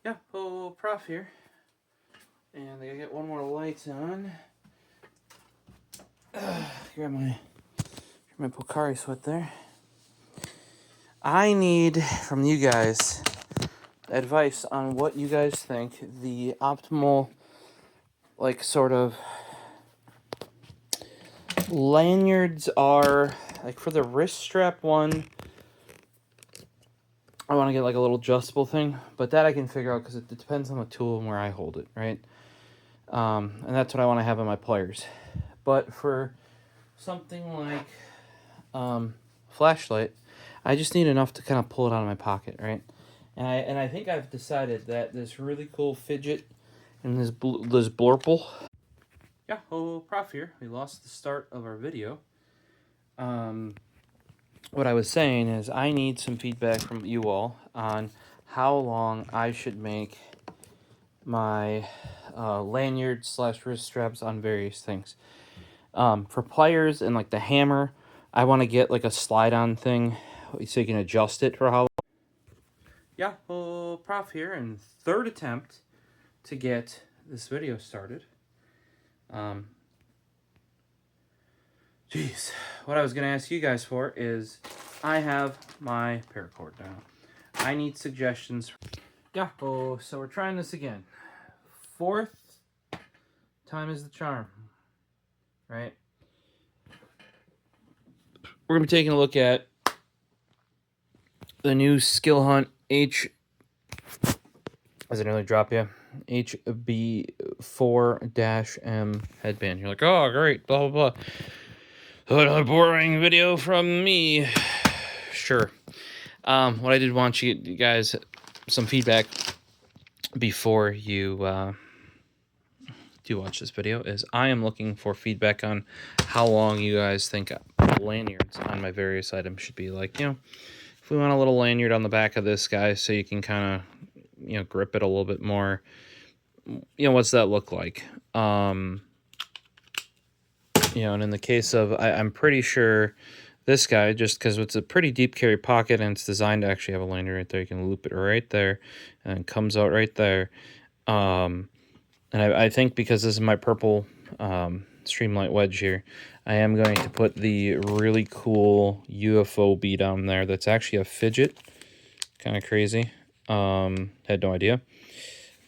Yeah, oh, Prof here. And I gotta get one more light on. Grab my Pocari sweat there. I need from you guys advice on what you guys think the optimal, like, sort of lanyards are. Like, for the wrist strap one, I want to get like a little adjustable thing, but that I can figure out because it depends on the tool and where I hold it, right? And that's what I want to have on my pliers. But for something like flashlight, I just need enough to kind of pull it out of my pocket, right? And I think I've decided that this really cool fidget and this blurple. Yeah, oh, Prof here. We lost the start of our video. What I was saying is I need some feedback from you all on how long I should make my lanyard / wrist straps on various things. For pliers and like the hammer, I want to get like a slide-on thing so you can adjust it for how long. Yeah, well, Prof here, and third attempt to get this video started. Jeez, what I was going to ask you guys for is I have my paracord now. I need suggestions. Yeah, oh, so we're trying this again. Fourth time is the charm, right? We're going to be taking a look at the new SKILHUNT does it really drop you? HB4-M headband. You're like, oh, great, blah, blah, blah. Another boring video from me. Sure. What I did want you guys some feedback before you do watch this video is I am looking for feedback on how long you guys think lanyards on my various items should be. Like, if we want a little lanyard on the back of this guy so you can kind of, grip it a little bit more, what's that look like? And in the case of, I'm pretty sure this guy, just because it's a pretty deep carry pocket and it's designed to actually have a lanyard right there, you can loop it right there and it comes out right there. And I think because this is my purple Streamlight wedge here, I am going to put the really cool UFO bead on there that's actually a fidget. Kind of crazy. Had no idea.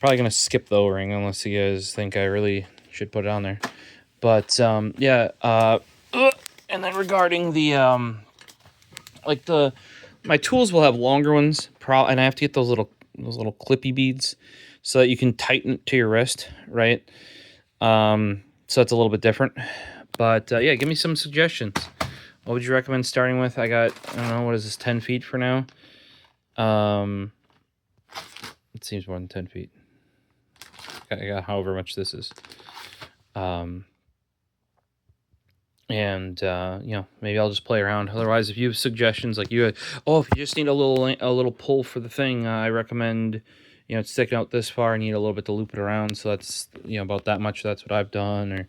Probably going to skip the O-ring unless you guys think I really should put it on there. But, yeah. And then regarding the, my tools will have longer ones, and I have to get those little clippy beads so that you can tighten it to your wrist, right? So it's a little bit different. But, yeah, give me some suggestions. What would you recommend starting with? I got, I don't know, what is this, 10 feet for now? It seems more than 10 feet. I got however much this is. And maybe I'll just play around. Otherwise, if you have suggestions, like if you just need a little pull for the thing, I recommend, it's sticking out this far and you need a little bit to loop it around. So that's, about that much. That's what I've done. Or,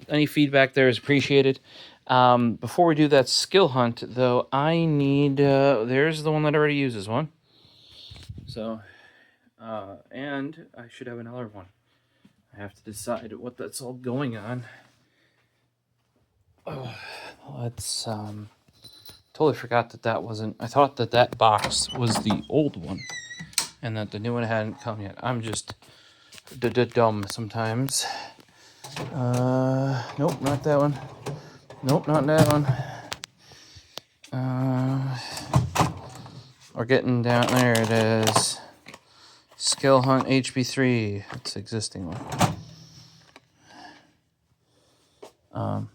any feedback there is appreciated. Before we do that SKILHUNT, though, I need, there's the one that already uses one. So, and I should have another one. I have to decide what that's all going on. Oh, let's, totally forgot that wasn't, I thought that box was the old one and that the new one hadn't come yet. I'm just dumb sometimes. Nope, not that one. Nope, not that one. We're getting down, there it is. SKILHUNT HB3, it's the existing one.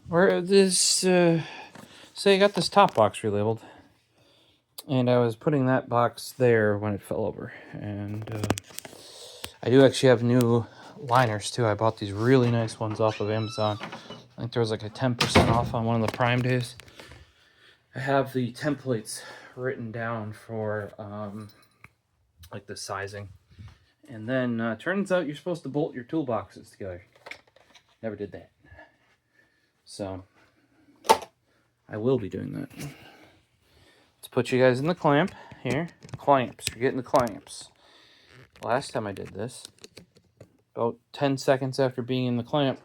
Where this, so you got this top box relabeled, and I was putting that box there when it fell over, and I do actually have new liners too. I bought these really nice ones off of Amazon. I think there was like a 10% off on one of the Prime days. I have the templates written down for like the sizing, and then turns out you're supposed to bolt your toolboxes together. Never did that. So, I will be doing that. Let's put you guys in the clamp here. Clamps. You're getting the clamps. last time I did this, about 10 seconds after being in the clamp,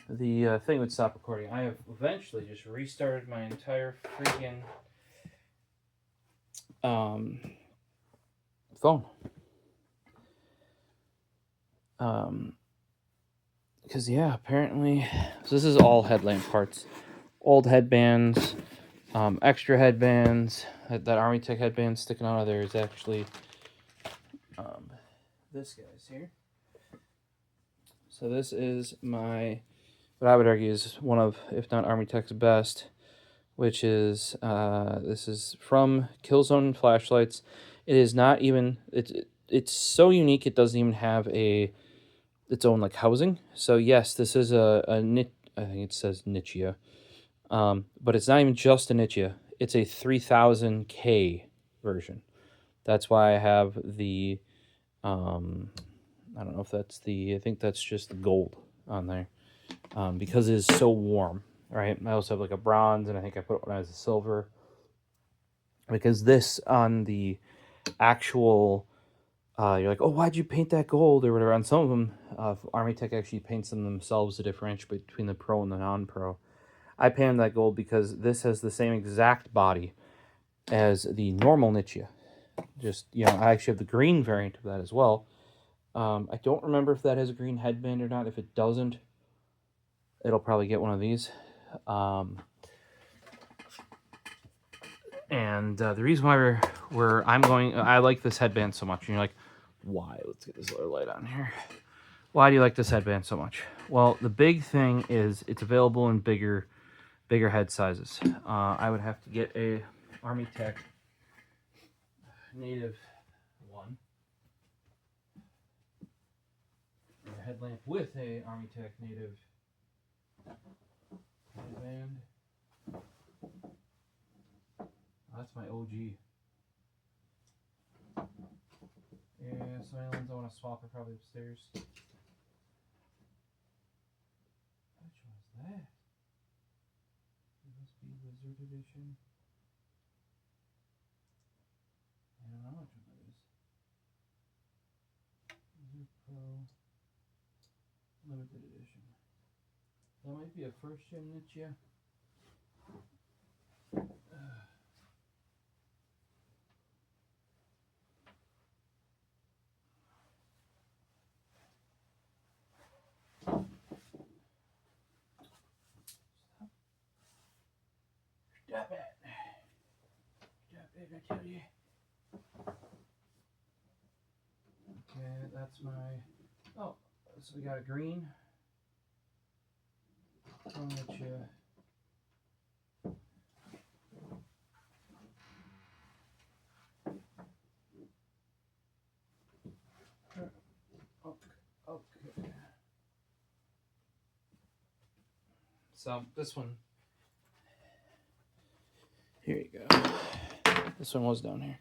the thing would stop recording. I have eventually just restarted my entire freaking phone. Because, yeah, apparently, so this is all headlamp parts. Old headbands, extra headbands. That ArmyTek headband sticking out of there is actually this guy's here. So this is my, what I would argue is one of, if not ArmyTek's best, which is, this is from KillZone flashlights. It is not even, it's so unique it doesn't even have its own like housing. So yes, this is a nit, I think it says Nichia. But it's not even just a Nichia. It's a 3000K version. That's why I have the, I don't know if that's the, I think that's just the gold on there. Because it is so warm, right? I also have like a bronze, and I think I put one as a silver. Because this on the actual, you're like, oh, why'd you paint that gold or whatever? On some of them, ArmyTek actually paints them themselves to differentiate between the pro and the non-pro. I painted that gold because this has the same exact body as the normal Nichia. Just, you know, I actually have the green variant of that as well. I don't remember if that has a green headband or not. If it doesn't, it'll probably get one of these. And the reason why I like this headband so much. And you're like, why? Let's get this other light on here. Why do you like this headband so much? Well, the big thing is it's available in bigger head sizes. I would have to get a ArmyTek native one. A headlamp with a ArmyTek native headband. That's my OG. Yeah, so any ones I want to swap are probably upstairs. Which one's that? It must be Wizard Edition. I don't know which one it is. Wizard Pro Limited Edition. That might be a first gen Nichia. Stop it. Stop it, I tell you. Okay, that's my, oh, so we got a green. From Nichia. Okay. So this one, here you go. This one was down here.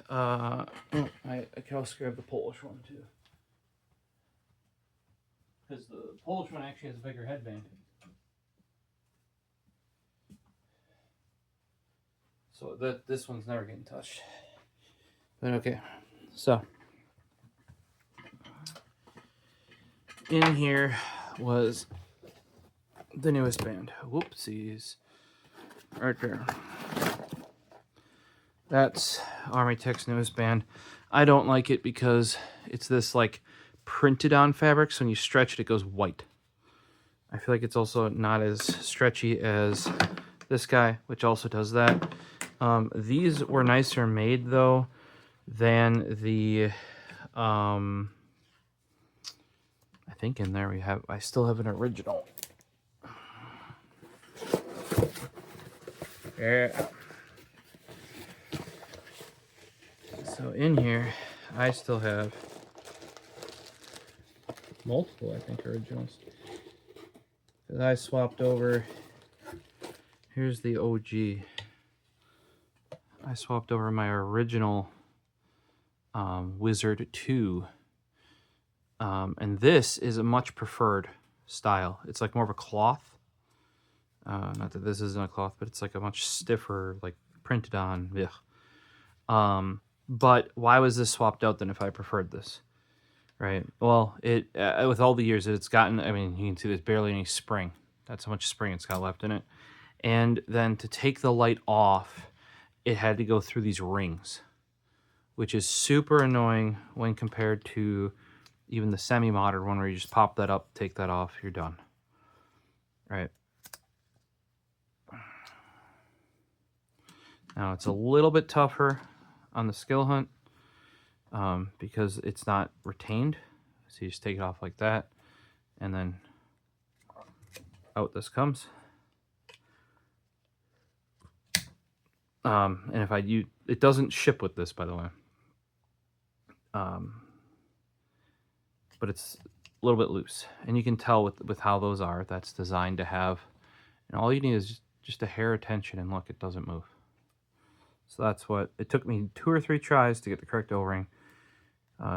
I can also grab the Polish one too, because the Polish one actually has a bigger headband. So this one's never getting touched. But okay, so in here was the newest band. Whoopsies. Right there. That's ArmyTek's newest band. I don't like it because it's this like printed on fabric, so when you stretch it, it goes white. I feel like it's also not as stretchy as this guy, which also does that. These were nicer made though than the I think in there I still have an original. Yeah. So in here I still have multiple, I think, originals. Because I swapped over, here's the OG. I swapped over my original Wizard 2. And this is a much preferred style. It's like more of a cloth. Not that this isn't a cloth, but it's like a much stiffer, like printed on. But why was this swapped out then if I preferred this? Right. Well, it with all the years it's gotten, I mean, you can see there's barely any spring. That's how much spring it's got left in it. And then to take the light off, it had to go through these rings, which is super annoying when compared to even the semi-modern one where you just pop that up, take that off, you're done. Right. Now it's a little bit tougher on the SKILHUNT because it's not retained. So you just take it off like that, and then out this comes. And if I use, it doesn't ship with this, by the way. But it's a little bit loose, and you can tell with how those are. That's designed to have, and all you need is just a hair of tension, and look, it doesn't move. So that's what it took me 2 or 3 tries to get the correct O-ring.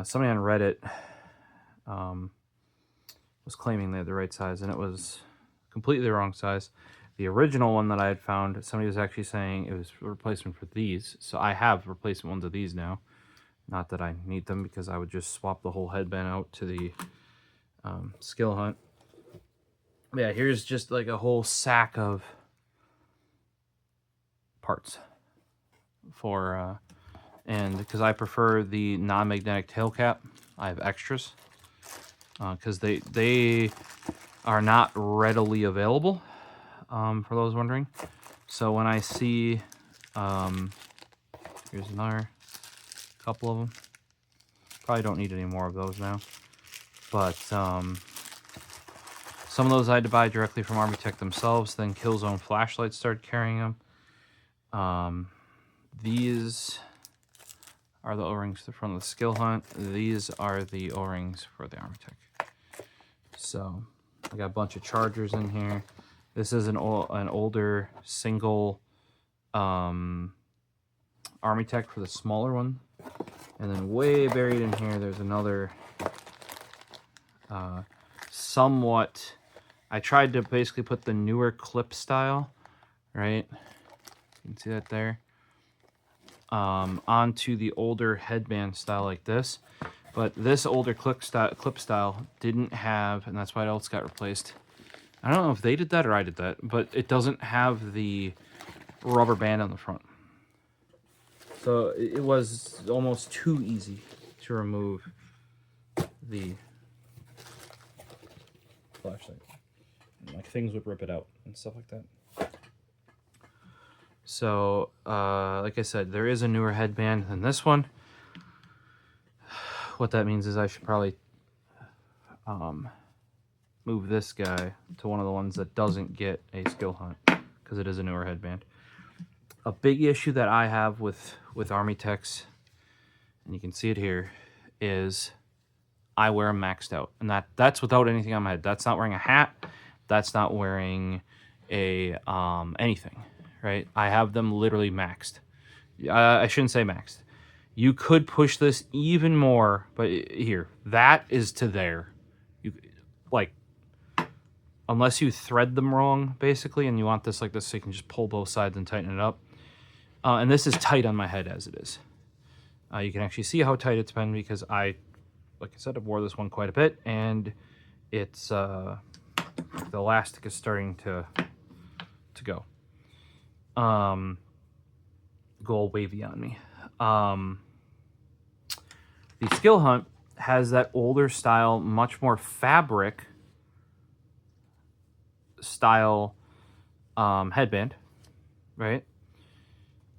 Somebody on Reddit was claiming they had the right size, and it was completely the wrong size. The original one that I had found, somebody was actually saying it was a replacement for these. So I have replacement ones of these now. Not that I need them, because I would just swap the whole headband out to the SKILHUNT. Yeah, here's just like a whole sack of parts for, and because I prefer the non-magnetic tail cap, I have extras because they are not readily available, for those wondering. So when I see, here's another couple of them. Probably don't need any more of those now, but some of those I had to buy directly from ArmyTek themselves. Then Killzone Flashlights started carrying them. These are the O-rings from the SKILHUNT. These are the O-rings for the ArmyTek. So I got a bunch of chargers in here. This is an older single ArmyTek for the smaller one. And then way buried in here, there's another somewhat... I tried to basically put the newer clip style, right? You can see that there. Onto the older headband style like this. But this older clip style didn't have, and that's why else got replaced. I don't know if they did that or I did that, but it doesn't have the rubber band on the front. So it was almost too easy to remove the flashlight. And like things would rip it out and stuff like that. So, like I said, there is a newer headband than this one. What that means is I should probably move this guy to one of the ones that doesn't get a SKILHUNT, because it is a newer headband. A big issue that I have with ArmyTeks, and you can see it here, is I wear them maxed out. And that's without anything on my head. That's not wearing a hat. That's not wearing a anything, right? I have them literally maxed. I shouldn't say maxed. You could push this even more, but here, that is to there. You like, unless you thread them wrong, basically, and you want this like this, so you can just pull both sides and tighten it up. And this is tight on my head as it is. You can actually see how tight it's been because like I said, I wore this one quite a bit, and it's the elastic is starting to go all wavy on me. The SKILHUNT has that older style, much more fabric style headband, right?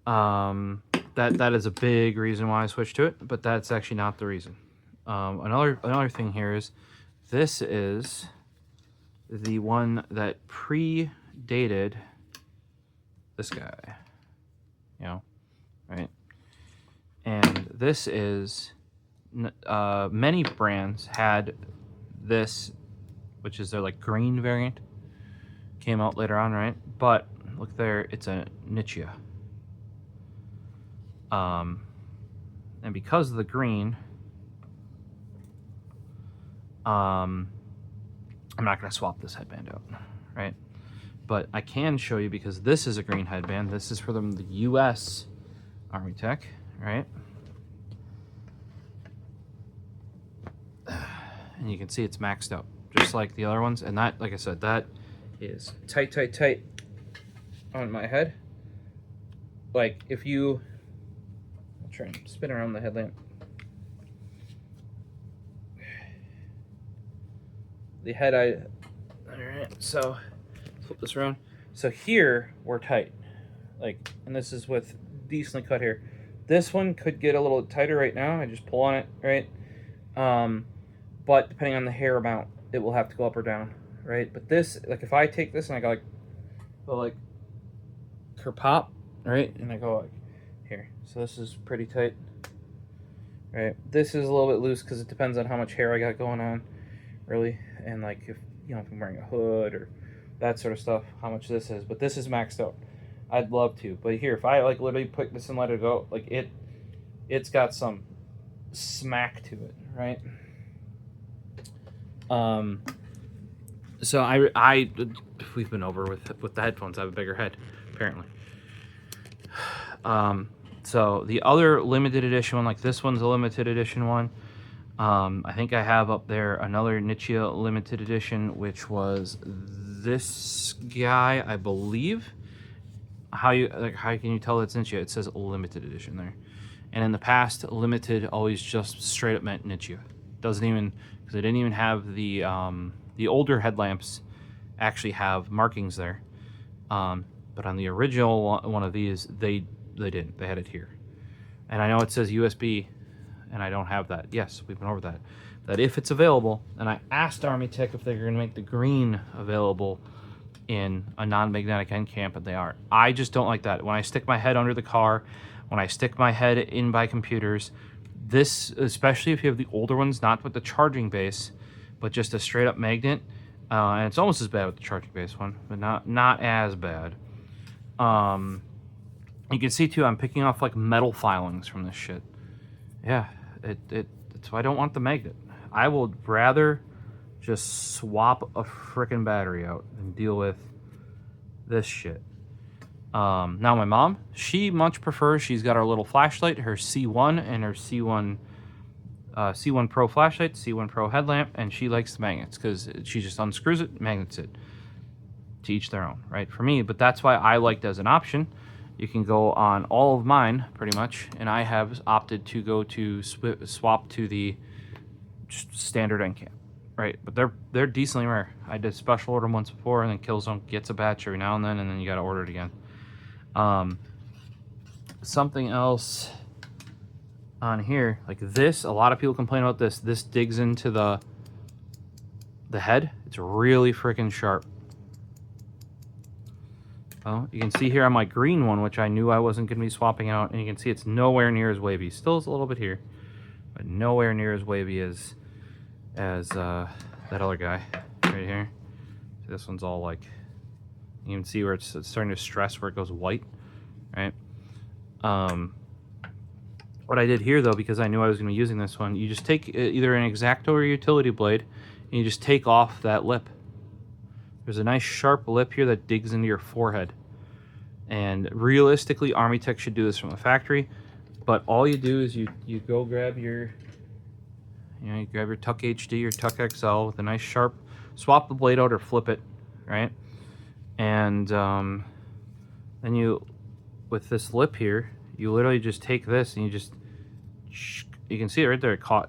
That is a big reason why I switched to it, but that's actually not the reason. Another thing here is this is the one that predated this guy, you know, right? And this is many brands had this, which is their like green variant, came out later on, right? But look there, it's a Nichia. And because of the green, I'm not going to swap this headband out, right? But I can show you, because this is a green headband. This is for the US ArmyTek, right? and you can see it's maxed out, just like the other ones. And that, like I said, that is tight, tight, tight on my head. Like if you, I'll try and spin around the headlamp. The head, alright, so flip this around. So here we're tight, like, and this is with decently cut hair. This one could get a little tighter right now. I just pull on it, right? But depending on the hair amount, it will have to go up or down, right? But this, like, if I take this and I go like kerpop, right? And I go like here. So this is pretty tight, right? This is a little bit loose because it depends on how much hair I got going on, really, and like if you know if I'm wearing a hood or that sort of stuff, how much this is. But this is maxed out. I'd love to, but here, if I like literally put this and let it go, like it's got some smack to it, right? So I we've been over with the headphones. I have a bigger head, apparently. So the other limited edition one, like this one's a limited edition one. I think I have up there another Nichia limited edition, which was this guy, I believe. How can you tell it's Nichia? It says limited edition there. And in the past, limited always just straight up meant Nichia. Doesn't even, because they didn't even have the older headlamps actually have markings there. But on the original one of these, they didn't. They had it here. And I know it says USB, and I don't have that. Yes, we've been over that. That if it's available, and I asked ArmyTek if they're going to make the green available in a non-magnetic end camp, and they are. I just don't like that. When I stick my head under the car, when I stick my head in by computers, this, especially if you have the older ones, not with the charging base, but just a straight up magnet, and it's almost as bad with the charging base one, but not as bad. You can see too, I'm picking off like metal filings from this shit. Yeah, that's why I don't want the magnet. I would rather just swap a frickin' battery out and deal with this shit. Now my mom, she much prefers, she's got our little flashlight, her C1 and her C1 Pro flashlight, C1 Pro headlamp, and she likes the magnets because she just unscrews it, magnets it. To each their own, right? For me, but that's why I liked as an option. You can go on all of mine pretty much, and I have opted to go to swap to the standard end cap, right? But they're decently rare. I did special order once before, and then Killzone gets a batch every now and then you got to order it again. Something else on here, like this, a lot of people complain about this. This digs into the head. It's really freaking sharp. Well, you can see here on my green one, which I knew I wasn't going to be swapping out, and you can see it's nowhere near as wavy. Still is a little bit here, but nowhere near as wavy as that other guy right here. See, this one's all like, you can see where it's starting to stress where it goes white, right? What I did here though, because I knew I was going to be using this one, you just take either an X-Acto or a utility blade, and you just take off that lip. There's a nice sharp lip here that digs into your forehead. And realistically, ArmyTek should do this from the factory. But all you do is you go grab your, you grab your Tuck HD or Tuck XL with a nice sharp, swap the blade out or flip it, right? And then you, with this lip here, you literally just take this and you can see it right there, it caught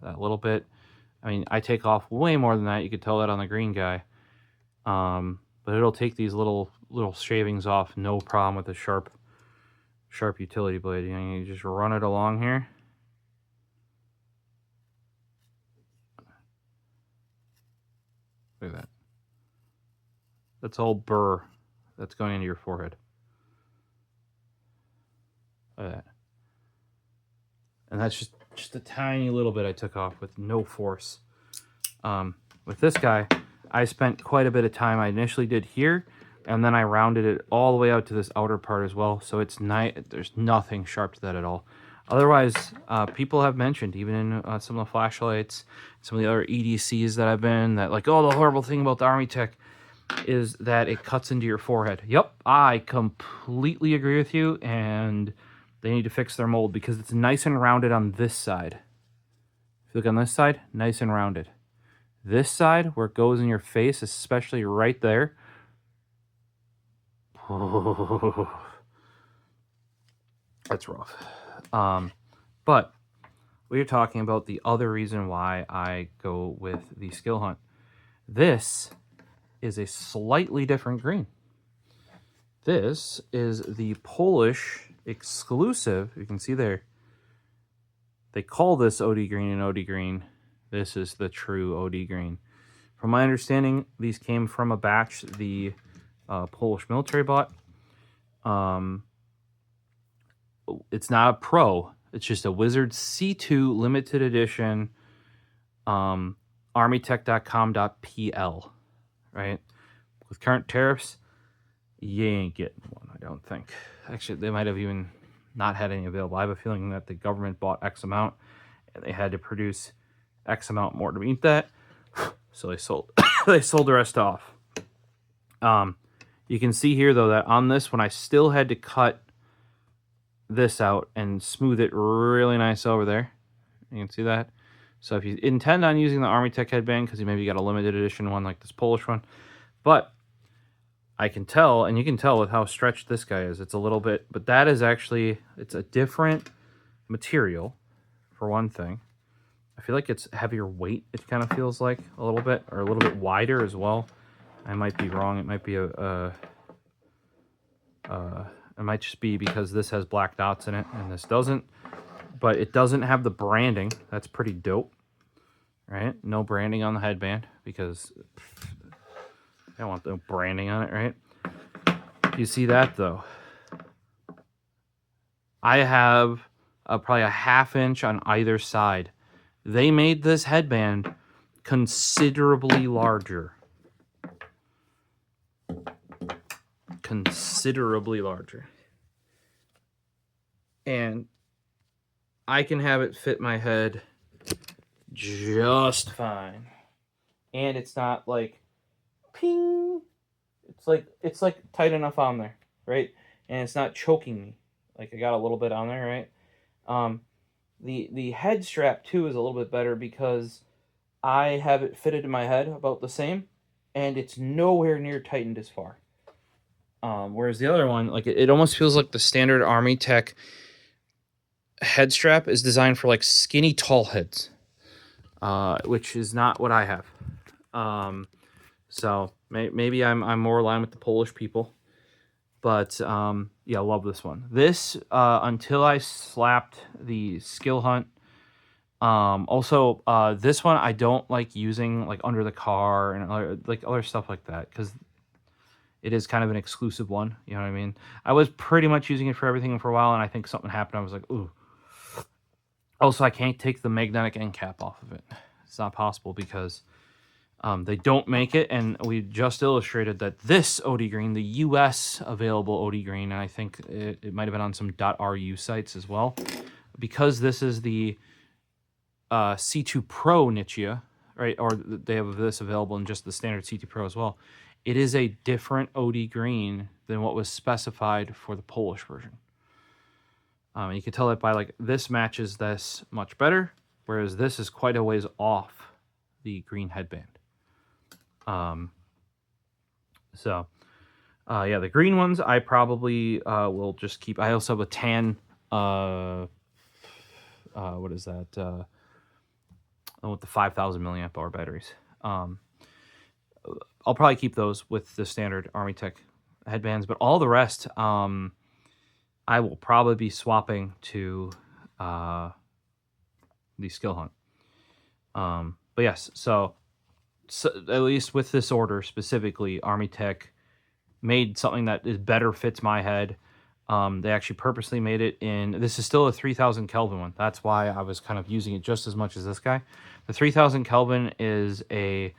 that little bit. I mean, I take off way more than that. You could tell that on the green guy. But it'll take these little shavings off, no problem with a sharp utility blade. You know, you just run it along here. Look at that. That's all burr that's going into your forehead. Look at that. And that's just a tiny little bit I took off with no force. With this guy, I spent quite a bit of time. I initially did here, and then I rounded it all the way out to this outer part as well. So it's there's nothing sharp to that at all. Otherwise, people have mentioned, even in some of the flashlights, some of the other EDCs that I've been, that like, oh, the horrible thing about the ArmyTek is that it cuts into your forehead. Yep, I completely agree with you, and they need to fix their mold because it's nice and rounded on this side. If you look on this side, nice and rounded. This side, where it goes in your face, especially right there. That's rough. But we are talking about the other reason why I go with the SKILHUNT. This is a slightly different green. This is the Polish exclusive. You can see there. They call this OD green and OD green. This is the true OD green. From my understanding, these came from a batch the Polish military bought. It's not a pro. It's just a Wizard C2 limited edition ArmyTek.com.pl, right? With current tariffs, you ain't getting one, I don't think. Actually, they might have even not had any available. I have a feeling that the government bought X amount and they had to produce X amount more to meet that. So they sold they sold the rest off. You can see here though that on this one I still had to cut this out and smooth it really nice over there. You can see that. So if you intend on using the ArmyTek headband, because you maybe got a limited edition one like this Polish one, but I can tell, and you can tell with how stretched this guy is, it's a little bit, but that is actually, it's a different material, for one thing. I feel like it's heavier weight, it kind of feels like, a little bit, or a little bit wider as well. I might be wrong, it might be it might just be because this has black dots in it, and this doesn't, but it doesn't have the branding. That's pretty dope, right? No branding on the headband, because I don't want the branding on it, right? You see that, though? I have probably a ½ inch on either side. They made this headband considerably larger. Considerably larger. And I can have it fit my head just fine. And it's not like ping. It's like tight enough on there, right? And it's not choking me. Like I got a little bit on there, right? The head strap too is a little bit better because I have it fitted in my head about the same, and it's nowhere near tightened as far. Whereas the other one, like it almost feels like the standard ArmyTek head strap is designed for like skinny tall heads, which is not what I have. So maybe I'm more aligned with the Polish people, but yeah, I love this one. This until I slapped the SKILHUNT. Also, this one I don't like using like under the car and other stuff like that, because it is kind of an exclusive one. You know what I mean? I was pretty much using it for everything for a while, and I think something happened. I was like, ooh. Also, I can't take the magnetic end cap off of it. It's not possible because they don't make it, and we just illustrated that this OD green, the US available OD green, and I think it might have been on some .ru sites as well, because this is the C2 Pro Nichia, right? Or they have this available in just the standard C2 Pro as well. It is a different OD green than what was specified for the Polish version. You can tell that by like this matches this much better, whereas this is quite a ways off the green headband. Yeah, the green ones I probably will just keep. I also have a tan. What is that? With the 5,000 milliamp hour batteries. I'll probably keep those with the standard ArmyTek headbands, but all the rest, I will probably be swapping to the SKILHUNT. But yes, so at least with this order specifically, ArmyTek made something that is better fits my head. They actually purposely made it in, this is still a 3000 Kelvin one. That's why I was kind of using it just as much as this guy. The 3000 Kelvin is a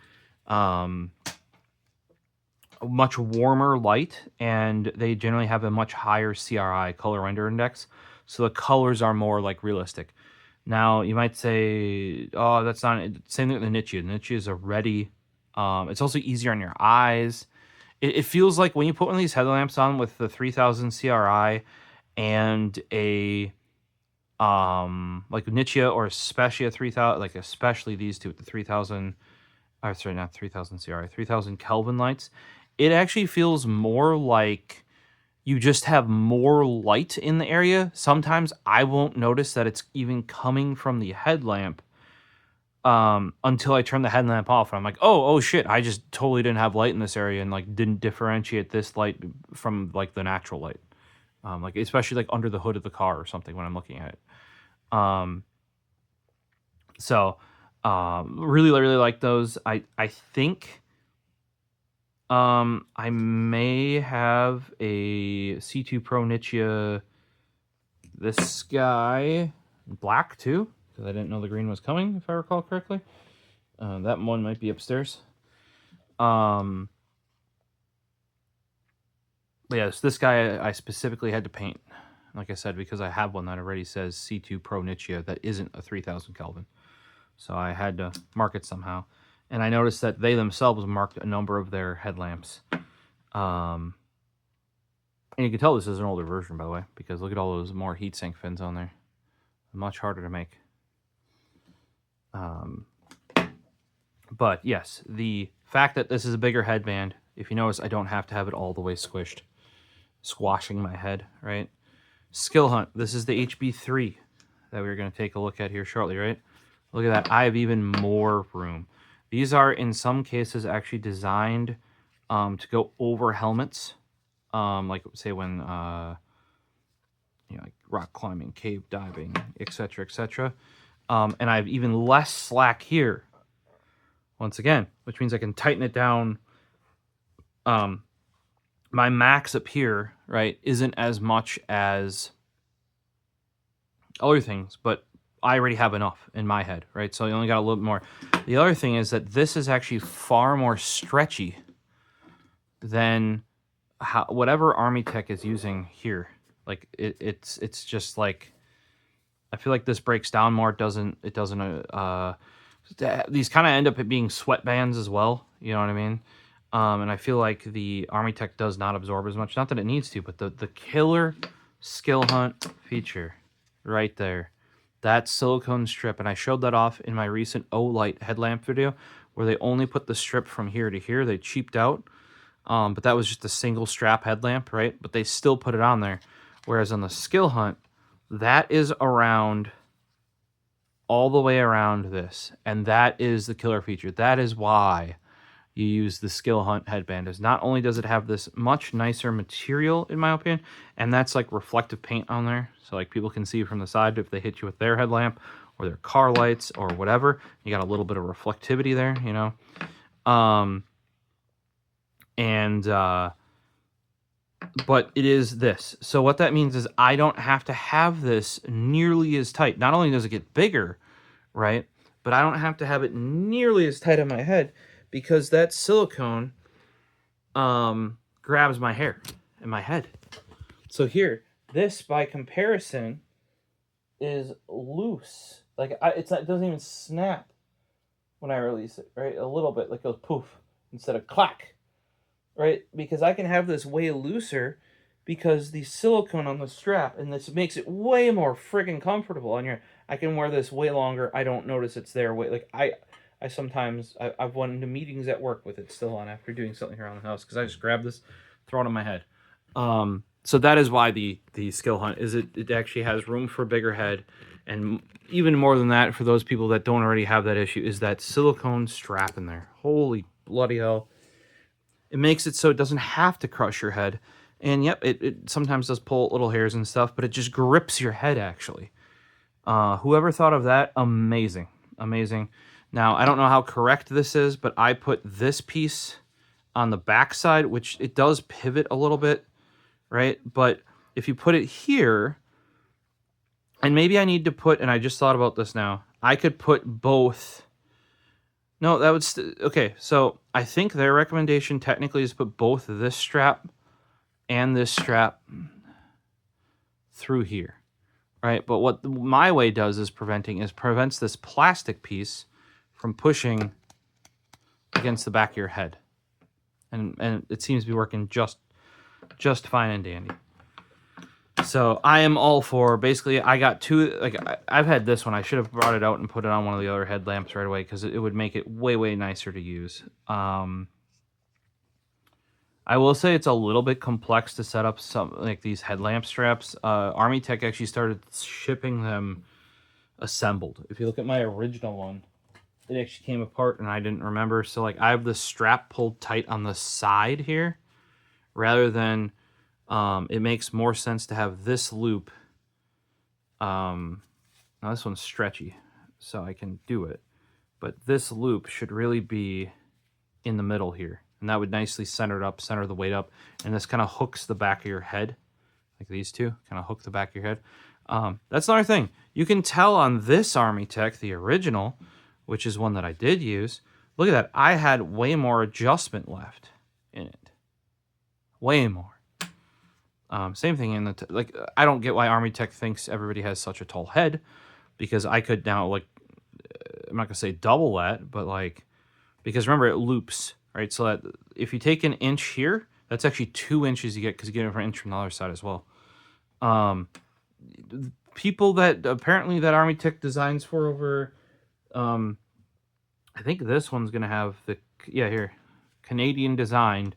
much warmer light, and they generally have a much higher CRI, color render index. So the colors are more like realistic. Now you might say, oh, that's not, same thing with the Nichia. The Nichia is already, it's also easier on your eyes. It feels like when you put one of these headlamps on with the 3000 CRI and a like Nichia, or especially a 3000, like especially these two with the 3000 or sorry, not 3000 CR, 3000 Kelvin lights, it actually feels more like you just have more light in the area. Sometimes I won't notice that it's even coming from the headlamp until I turn the headlamp off. And I'm like, oh shit, I just totally didn't have light in this area and like didn't differentiate this light from like the natural light. Like especially like under the hood of the car or something when I'm looking at it. Really like those. I think I may have a C2 Pro Nichia, this guy, black too, because I didn't know the green was coming, if I recall correctly. That one might be upstairs. But yes, this guy I specifically had to paint, like I said, because I have one that already says C2 Pro Nichia that isn't a 3000 Kelvin. So I had to mark it somehow. And I noticed that they themselves marked a number of their headlamps. And you can tell this is an older version, by the way, because look at all those more heatsink fins on there. Much harder to make. But yes, the fact that this is a bigger headband, if you notice, I don't have to have it all the way squished, squashing my head, right? SKILHUNT, this is the HB3 that we're going to take a look at here shortly, right? Look at that, I have even more room. These are, in some cases, actually designed to go over helmets. Like, say, when, like rock climbing, cave diving, etc., etc. And I have even less slack here, once again, which means I can tighten it down. My max up here, right, isn't as much as other things, but I already have enough in my head, right? So I only got a little bit more. The other thing is that this is actually far more stretchy than whatever ArmyTek is using here. Like it's just like, I feel like this breaks down more. These kind of end up being sweatbands as well. You know what I mean? And I feel like the ArmyTek does not absorb as much. Not that it needs to, but the killer SKILHUNT feature right there, that silicone strip, and I showed that off in my recent O-Light headlamp video, where they only put the strip from here to here. They cheaped out, but that was just a single strap headlamp, right? But they still put it on there. Whereas on the SKILHUNT, that is around, all the way around this, and that is the killer feature. That is why you use the SKILHUNT headband. Is not only does it have this much nicer material, in my opinion, and that's like reflective paint on there, so like people can see from the side if they hit you with their headlamp or their car lights or whatever. You got a little bit of reflectivity there, you know. But it is this. So what that means is I don't have to have this nearly as tight. Not only does it get bigger, right, but I don't have to have it nearly as tight on my head, because that silicone grabs my hair and my head. So here, this by comparison is loose. Like it doesn't even snap when I release it, right? A little bit, like goes poof instead of clack, right? Because I can have this way looser because the silicone on the strap, and this makes it way more friggin' comfortable on your. I can wear this way longer. I don't notice it's there. Like I sometimes, I've went into meetings at work with it still on after doing something around the house, because I just grab this, throw it on my head. So that is why the SKILHUNT is, it actually has room for a bigger head, and even more than that, for those people that don't already have that issue, is that silicone strap in there. Holy bloody hell. It makes it so it doesn't have to crush your head. And yep, it sometimes does pull little hairs and stuff, but it just grips your head, actually. Whoever thought of that, amazing. Amazing. Now, I don't know how correct this is, but I put this piece on the back side, which it does pivot a little bit, right? But if you put it here, and maybe I need to put, and I just thought about this now, I could put both. No, that would, okay, so I think their recommendation technically is put both this strap and this strap through here, right? But what my way does is prevents this plastic piece from pushing against the back of your head. And it seems to be working just fine and dandy. So I am all for, basically, I got two, like, I've had this one. I should have brought it out and put it on one of the other headlamps right away because it would make it way, way nicer to use. I will say it's a little bit complex to set up some, like, these headlamp straps. ArmyTek actually started shipping them assembled. If you look at my original one, it actually came apart and I didn't remember. So, like, I have the strap pulled tight on the side here rather than, it makes more sense to have this loop. Now this one's stretchy, so I can do it. But this loop should really be in the middle here. And that would nicely center it up, center the weight up. And this kind of hooks the back of your head. Like these two, kind of hook the back of your head. That's another thing. You can tell on this ArmyTek, the original, which is one that I did use. Look at that. I had way more adjustment left in it. Way more. Same thing in the... like, I don't get why ArmyTek thinks everybody has such a tall head. Because I could now, like... I'm not going to say double that, but, like... because remember, it loops, right? So that if you take an inch here, that's actually 2 inches you get because you get an inch from the other side as well. People that apparently that ArmyTek designs for over, I think this one's gonna have the here, Canadian designed.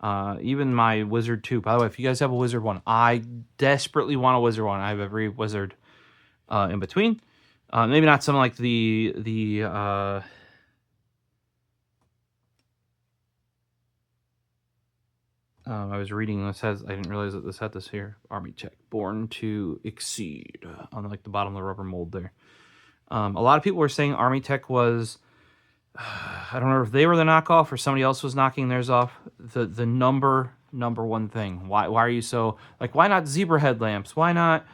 Even my Wizard 2. By the way, if you guys have a Wizard 1, I desperately want a Wizard 1. I have every Wizard in between. Maybe not something like the I was reading this has, I didn't realize that this had this here, ArmyTek, Born to Exceed, on like the bottom of the rubber mold there. A lot of people were saying ArmyTek was, I don't know if they were the knockoff or somebody else was knocking theirs off. The number one thing. Why are you so, like, why not zebra headlamps? Why not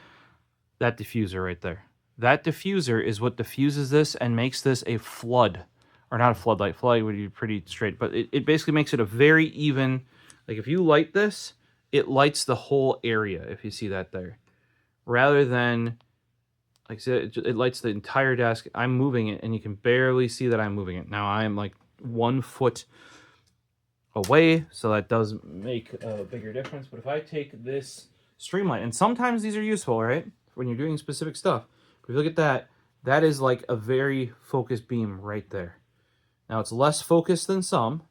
that diffuser right there? That diffuser is what diffuses this and makes this a flood. Or not a floodlight. Floodlight would be pretty straight, but it basically makes it a very even... like, if you light this, it lights the whole area, if you see that there. Rather than, like I said, it lights the entire desk. I'm moving it, and you can barely see that I'm moving it. Now, I'm, like, 1 foot away, so that does make a bigger difference. But if I take this streamlight, and sometimes these are useful, right? When you're doing specific stuff. But if you look at that, that is, like, a very focused beam right there. Now, it's less focused than some,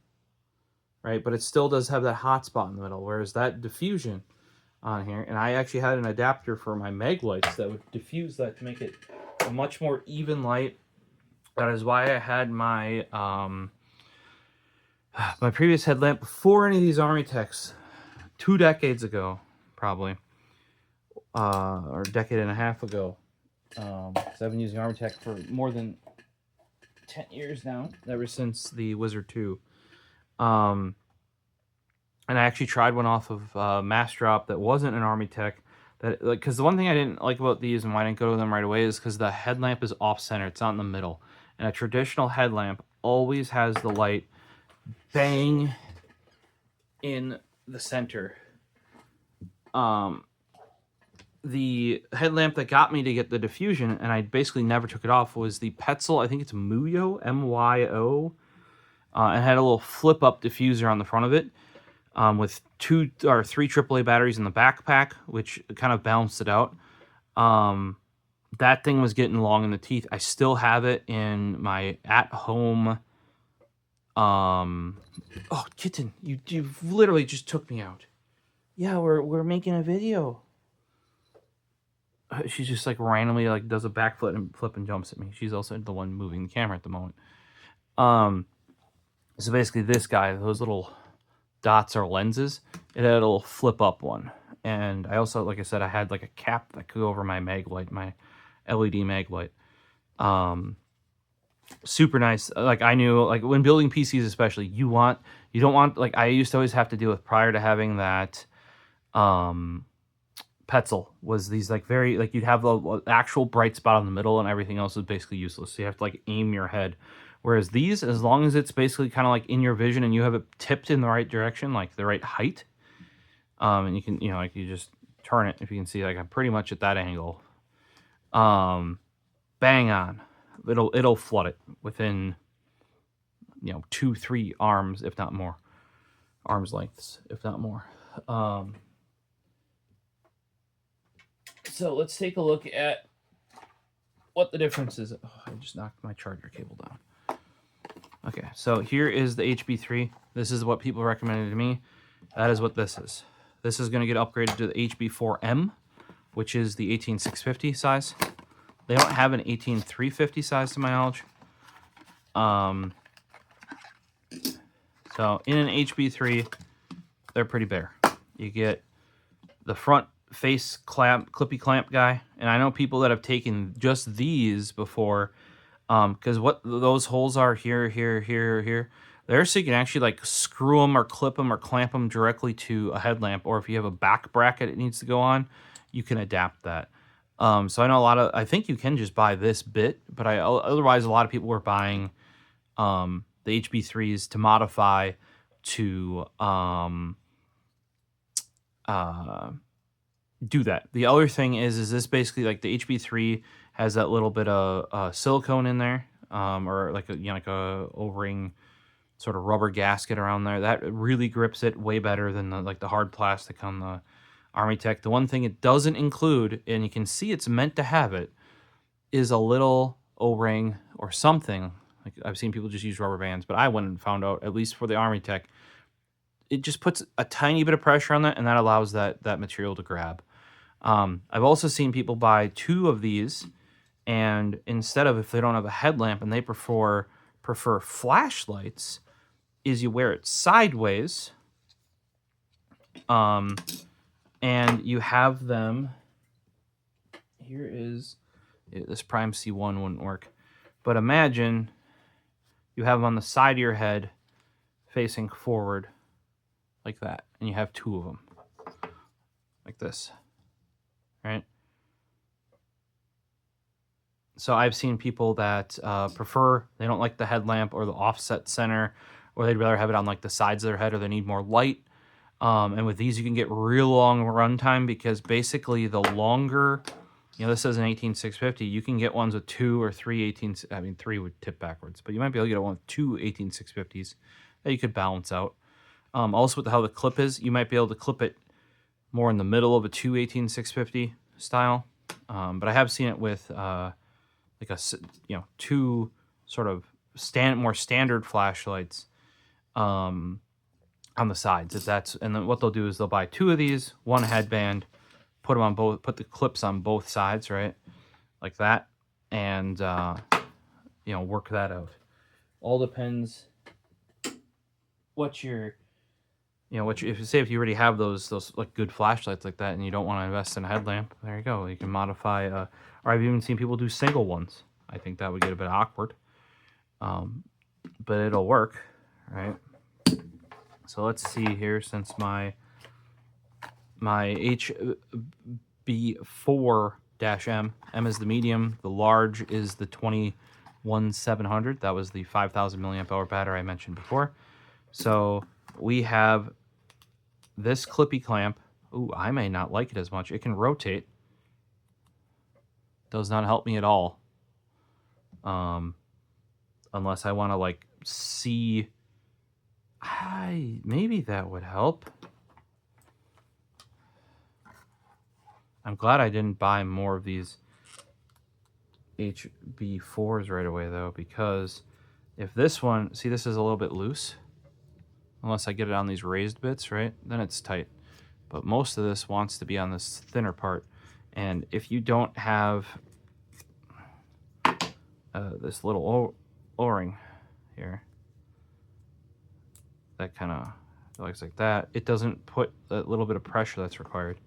right? But it still does have that hot spot in the middle, whereas that diffusion on here, and I actually had an adapter for my mag lights that would diffuse that to make it a much more even light. That is why I had my my previous headlamp before any of these ArmyTeks 2 decades ago, probably, or a decade and a half ago. Because I've been using ArmyTek for more than 10 years now, ever since the Wizard 2. And I actually tried one off of Mass Drop that wasn't an ArmyTek. That, like, because the one thing I didn't like about these and why I didn't go to them right away is because the headlamp is off center. It's not in the middle. And a traditional headlamp always has the light bang in the center. The headlamp that got me to get the diffusion, and I basically never took it off, was the Petzl. I think it's Muyo, M-Y-O. It had a little flip-up diffuser on the front of it, with 2 or 3 AAA batteries in the backpack, which kind of balanced it out. That thing was getting long in the teeth. I still have it in my at-home... oh, kitten, you literally just took me out. Yeah, we're making a video. She just, like, randomly, like, does a backflip and jumps at me. She's also the one moving the camera at the moment. So basically this guy, those little dots are lenses. It had a little flip up one. And I also, like I said, I had like a cap that could go over my mag light, my LED mag light. Super nice. Like, I knew, like, when building PCs especially, you don't want, like, I used to always have to deal with prior to having that Petzl, was these, like, very, like, you'd have the actual bright spot in the middle and everything else is basically useless. So you have to, like, aim your head. Whereas these, as long as it's basically kind of like in your vision and you have it tipped in the right direction, like the right height, and you can, you know, like, you just turn it, if you can see, like, I'm pretty much at that angle. Bang on. It'll flood it within, you know, 2-3 arms, if not more. Arms lengths, if not more. So let's take a look at what the difference is. Oh, I just knocked my charger cable down. Okay, so here is the HB3. This is what people recommended to me. That is what this is. This is going to get upgraded to the HB4-M, which is the 18650 size. They don't have an 18350 size to my knowledge. So in an HB3, they're pretty bare. You get the front face clamp, clippy clamp guy, and I know people that have taken just these before, because what those holes are here, here, here, here, there, so you can actually like screw them or clip them or clamp them directly to a headlamp, or if you have a back bracket it needs to go on, you can adapt that. So I know I think you can just buy this bit, but otherwise a lot of people were buying the HB3s to modify to do that. The other thing is this basically like the HB3 has that little bit of silicone in there, or like a, like a O-ring sort of rubber gasket around there. That really grips it way better than the hard plastic on the ArmyTek. The one thing it doesn't include, and you can see it's meant to have it, is a little O-ring or something. Like I've seen people just use rubber bands, but I went and found out, at least for the ArmyTek, it just puts a tiny bit of pressure on that, and that allows that material to grab. I've also seen people buy 2 of these, and instead of, if they don't have a headlamp and they prefer flashlights, is you wear it sideways, and you have them. Here is this Prime C1 wouldn't work, but imagine you have them on the side of your head, facing forward, like that, and you have 2 of them, like this, right? So I've seen people that they don't like the headlamp or the offset center, or they'd rather have it on like the sides of their head, or they need more light. And with these, you can get real long runtime, because basically the longer, this says an 18650, you can get ones with 2 or 3 3 would tip backwards, but you might be able to get one with 2 18650s that you could balance out. Also with how the clip is, you might be able to clip it more in the middle of a 2 18650 style. But I have seen it with like a 2 sort of more standard flashlights on the sides. And then what they'll do is they'll buy 2 of these, 1 headband, put the clips on both sides, right, like that, and work that out. All depends what you're if you already have those like good flashlights like that, and you don't want to invest in a headlamp, there you go. You can modify, or I've even seen people do single ones. I think that would get a bit awkward, but it'll work, right? So let's see here, since my HB4-M, M is the medium, the large is the 21700. That was the 5000 milliamp hour battery I mentioned before. So we have this clippy clamp. Ooh, I may not like it as much. It can rotate. Does not help me at all. Unless I want to like see. Maybe that would help. I'm glad I didn't buy more of these HB4s right away, though, because if this one, see, this is a little bit loose. Unless I get it on these raised bits, right? Then it's tight. But most of this wants to be on this thinner part. And if you don't have this little O-ring here, that kind of looks like that, it doesn't put a little bit of pressure that's required.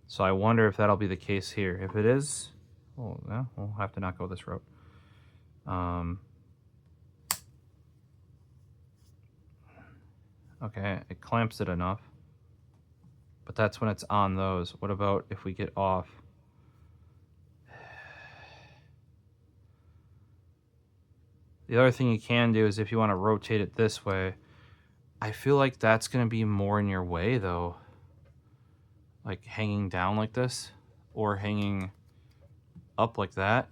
So I wonder if that'll be the case here. If it is, well, we'll have to not go this route. Okay, it clamps it enough, but that's when it's on those. What about if we get off? The other thing you can do is, if you want to rotate it this way, I feel like that's going to be more in your way, though. Like hanging down like this, or hanging up like that,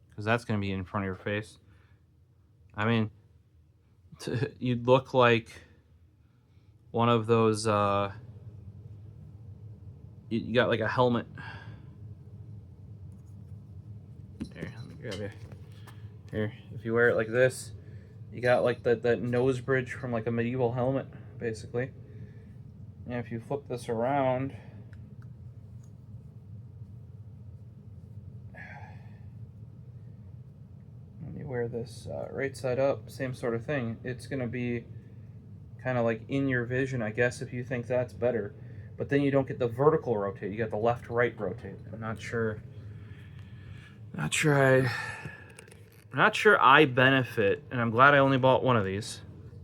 because that's going to be in front of your face. I mean, you'd look like one of those, you got like a helmet Here, if you wear it like this, you got like that nose bridge from like a medieval helmet, basically. And if you flip this around, and you wear this right side up, same sort of thing. It's gonna be kind of like in your vision, I guess, if you think that's better. But then you don't get the vertical rotate. You got the left-right rotate. I'm not sure I benefit, and I'm glad I only bought one of these.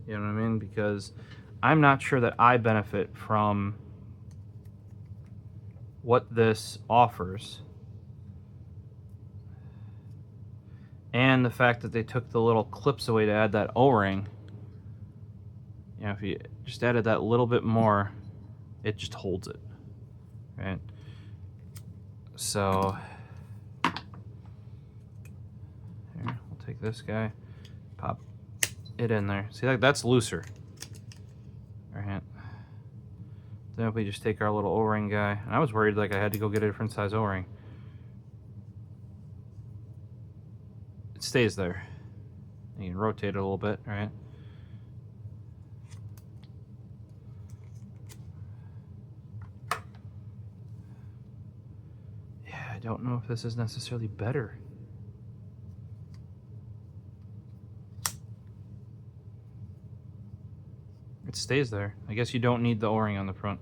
You know what I mean? Because I'm not sure that I benefit from what this offers. And the fact that they took the little clips away to add that O-ring. You know, if you just added that little bit more, it just holds it, right? So here, we'll take this guy, pop it in there. See, like, that's looser, right? Then if we just take our little O-ring guy, and I was worried like I had to go get a different size O-ring. It stays there. You can rotate it a little bit, right? Yeah, I don't know if this is necessarily better. It stays there. I guess you don't need the O-ring on the front.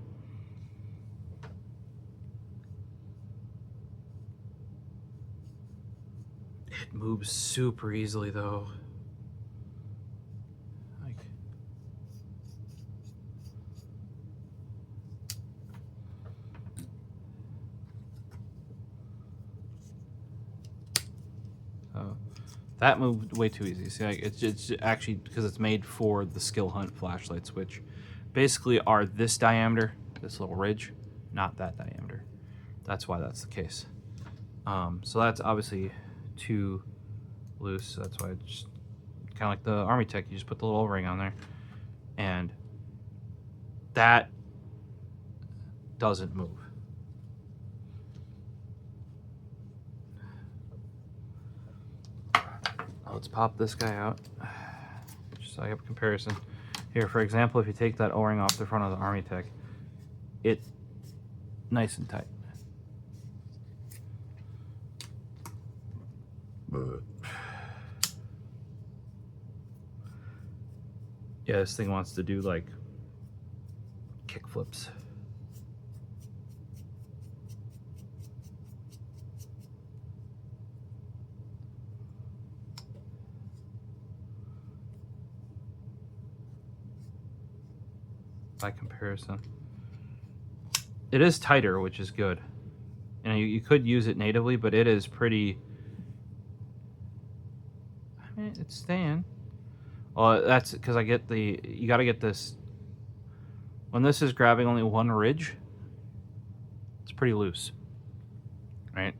It moves super easily though. Like, that moved way too easy. See, like, it's actually because it's made for the SKILHUNT flashlights, which basically are this diameter, this little ridge, not that diameter. That's why that's the case. So that's obviously too loose. So that's why it's just kind of like the ArmyTek. You just put the little O-ring on there, and that doesn't move. Let's pop this guy out, just so I have a comparison. Here, for example, if you take that O-ring off the front of the ArmyTek, it's nice and tight. Yeah, this thing wants to do like kick flips. By comparison, it is tighter, which is good. You know, you could use it natively, but it is pretty. I mean, it's staying. Well, that's because I get the. You got to get this. When this is grabbing only one ridge, it's pretty loose, right?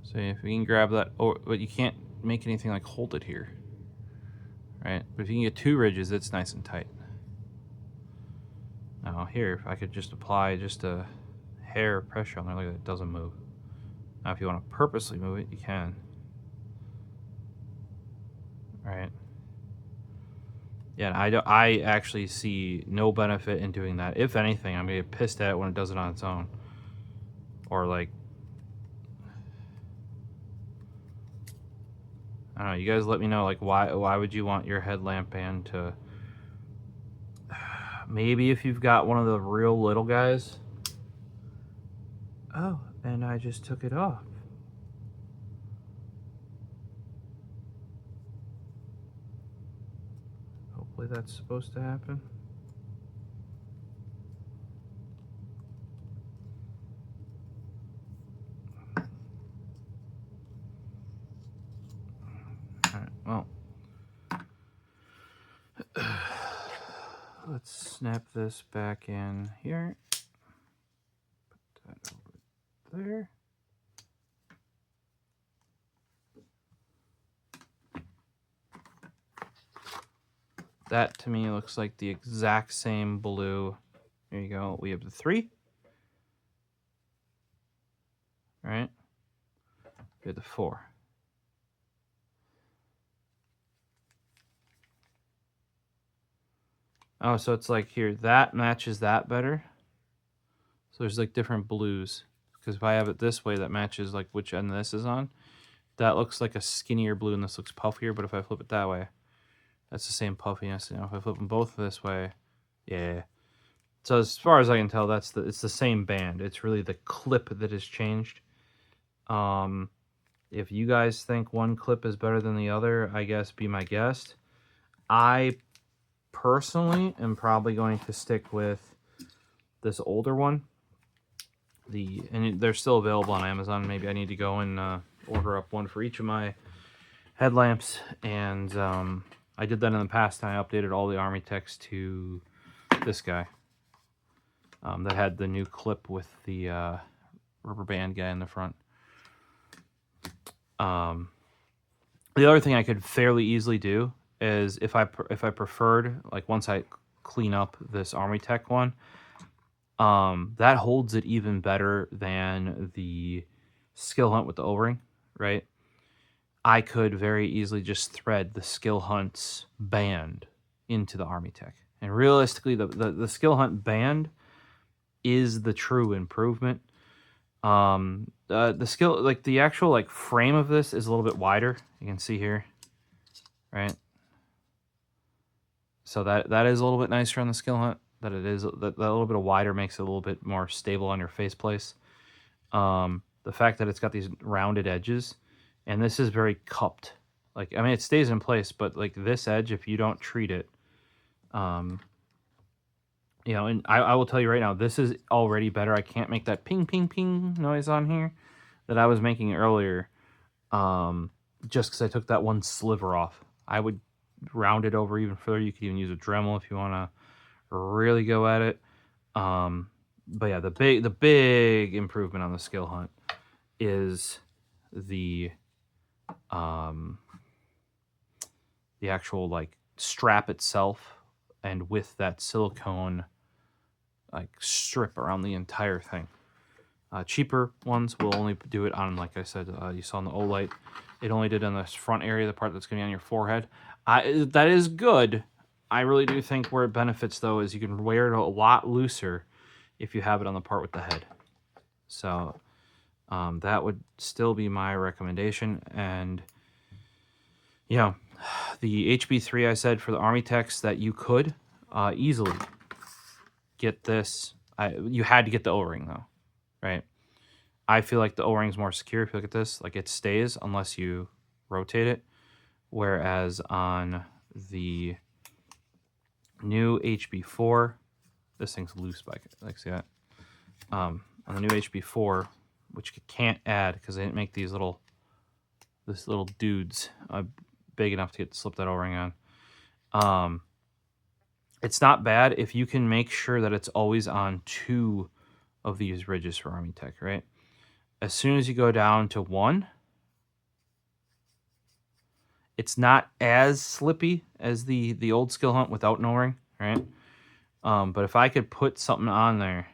So if you can grab that, but you can't make anything like hold it here, right? But if you can get two ridges, it's nice and tight. Now here, if I could just apply just a hair of pressure on there, like that, it doesn't move. Now if you want to purposely move it, you can. Right? Yeah, I actually see no benefit in doing that. If anything, I'm gonna get pissed at it when it does it on its own. Or like, I don't know, you guys let me know, like, why would you want your headlamp band to... Maybe if you've got one of the real little guys. Oh, and I just took it off. Hopefully that's supposed to happen. All right, well. Let's snap this back in here. Put that over there. That to me looks like the exact same blue. There you go. We have the 3. Right? We have the 4. Oh, so it's like here, that matches that better. So there's like different blues. Because if I have it this way, that matches like which end this is on. That looks like a skinnier blue and this looks puffier, but if I flip it that way, that's the same puffiness. You know, if I flip them both this way, yeah. So as far as I can tell, it's the same band. It's really the clip that has changed. If you guys think one clip is better than the other, I guess be my guest. I personally am probably going to stick with this older one. And they're still available on Amazon. Maybe I need to go and order up one for each of my headlamps. And I did that in the past, and I updated all the ArmyTeks to this guy that had the new clip with the rubber band guy in the front. The other thing I could fairly easily do is if I preferred, like once I clean up this ArmyTek one, that holds it even better than the SKILLHUNT with the O-ring, right? I could very easily just thread the SKILLHUNT's band into the ArmyTek. And realistically, the SKILLHUNT band is the true improvement. The actual like frame of this is a little bit wider. You can see here, right? So that is a little bit nicer on the SKILLHUNT. That it is that a little bit of wider makes it a little bit more stable on your faceplace. The fact that it's got these rounded edges, and this is very cupped. Like, I mean, it stays in place, but like this edge, if you don't treat it, you know, and I will tell you right now, this is already better. I can't make that ping, ping, ping noise on here that I was making earlier, just because I took that one sliver off. I would round it over even further. You could even use a Dremel if you want to really go at it. But yeah, the big improvement on the SKILLHUNT is the actual like strap itself, and with that silicone like strip around the entire thing. Cheaper ones will only do it on, like I said, you saw in the Olight, it only did on the front area, the part that's going to be on your forehead. That is good. I really do think where it benefits, though, is you can wear it a lot looser if you have it on the part with the head. So that would still be my recommendation. And, you know, the HB3, I said, for the ArmyTeks, that you could easily get this. You had to get the O-ring, though, right? I feel like the O-ring's more secure. If you look at this, like it stays unless you rotate it. Whereas on the new HB4, this thing's loose, like see that? On the new HB4, which you can't add because they didn't make these little dudes big enough to slip that O-ring on. It's not bad if you can make sure that it's always on 2 of these ridges for ArmyTek, right? As soon as you go down to 1, it's not as slippy as the old SKILLHUNT without an O-ring, right? But if I could put something on there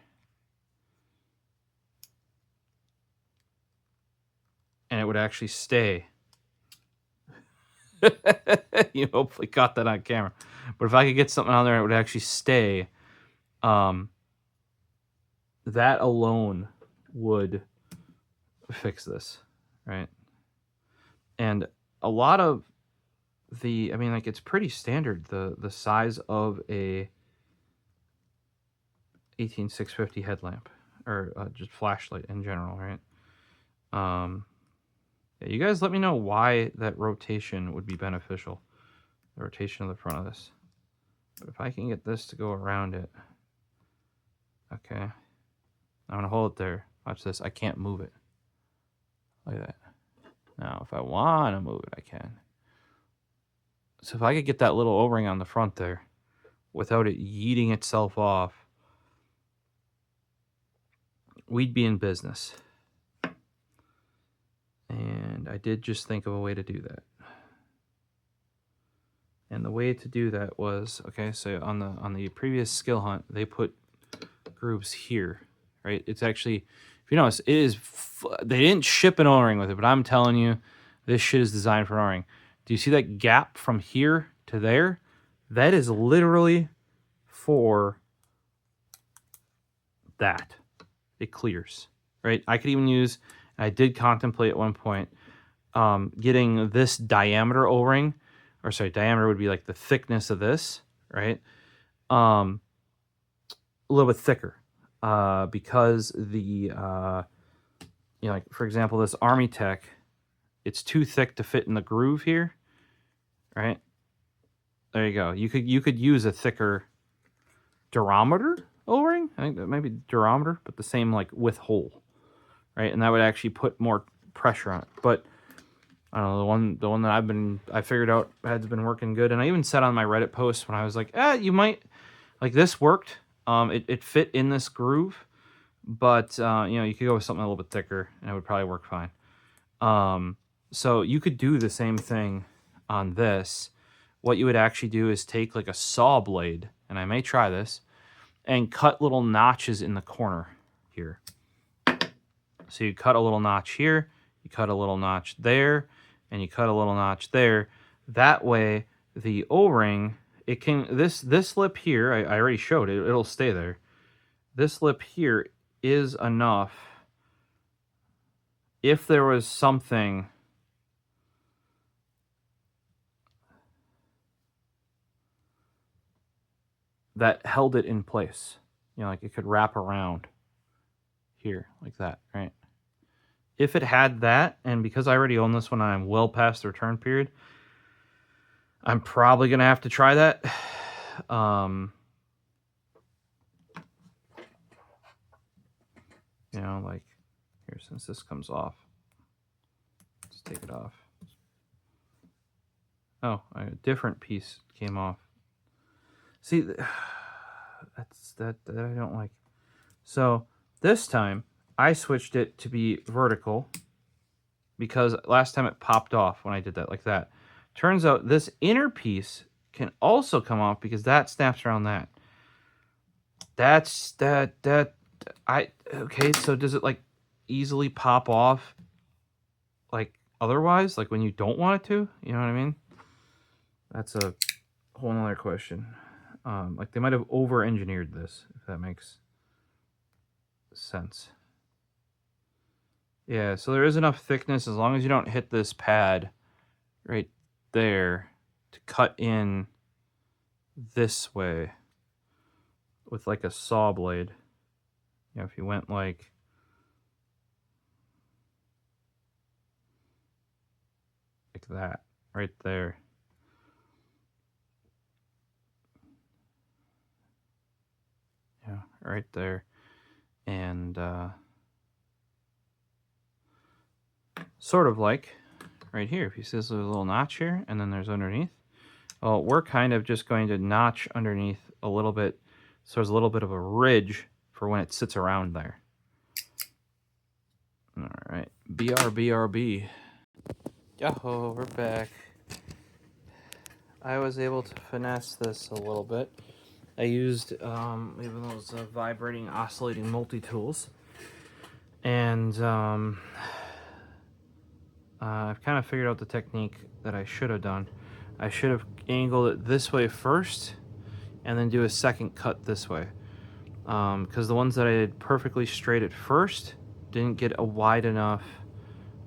and it would actually stay, you hopefully caught that on camera. But if I could get something on there, it would actually stay. That alone would fix this, right? And a lot of I mean, like, it's pretty standard, the size of a 18650 headlamp, or just flashlight in general, right? Yeah, you guys let me know why that rotation would be beneficial. The rotation of the front of this. But if I can get this to go around it, okay. I'm gonna hold it there. Watch this. I can't move it. Look at that. Now, if I want to move it, I can. So if I could get that little O-ring on the front there without it yeeting itself off, we'd be in business. And I did just think of a way to do that. And the way to do that was, okay, so on the previous SKILLHUNT, they put grooves here, right? It's actually, if you notice, they didn't ship an O-ring with it, but I'm telling you, this shit is designed for O-ring. Do you see that gap from here to there? That is literally before that, it clears, right? I could even use, I did contemplate at one point, getting this diameter O-ring, or sorry, diameter would be like the thickness of this, right? A little bit thicker, because the, you know, like for example, this ArmyTek, it's too thick to fit in the groove here, right? There you go. You could use a thicker durometer O-ring. I think that might be durometer, but the same like width hole, right? And that would actually put more pressure on it. But I don't know, the one that I figured out has been working good. And I even said on my Reddit post when I was like, you might like this worked. It fit in this groove, but you know, you could go with something a little bit thicker and it would probably work fine. So you could do the same thing on this. What you would actually do is take like a saw blade, and I may try this, and cut little notches in the corner here. So you cut a little notch here, you cut a little notch there, and you cut a little notch there. That way, the O-ring, it can, this lip here, I already showed it, it'll stay there. This lip here is enough. If there was something that held it in place, you know, like it could wrap around here like that, right? If it had that, and because I already own this one, I'm well past the return period, I'm probably gonna have to try that. You know, like here, since this comes off, let's take it off. Oh, a different piece came off. See, that's that I don't like. So this time I switched it to be vertical because last time it popped off when I did that like that. Turns out this inner piece can also come off because that snaps around that. Okay, so does it like easily pop off like otherwise, like when you don't want it to? You know what I mean? That's a whole nother question. Like they might have over-engineered this, if that makes sense. Yeah, so there is enough thickness as long as you don't hit this pad right there to cut in this way with like a saw blade. You know, if you went like that right there. Yeah, right there. And sort of like right here, if you see this little notch here and then there's underneath, well, we're kind of just going to notch underneath a little bit so there's a little bit of a ridge for when it sits around there. All right, BRB. Yahoo, we're back. I was able to finesse this a little bit. I used even those vibrating, oscillating multi-tools. And I've kind of figured out the technique that I should have done. I should have angled it this way first and then do a second cut this way. Because the ones that I did perfectly straight at first didn't get a wide enough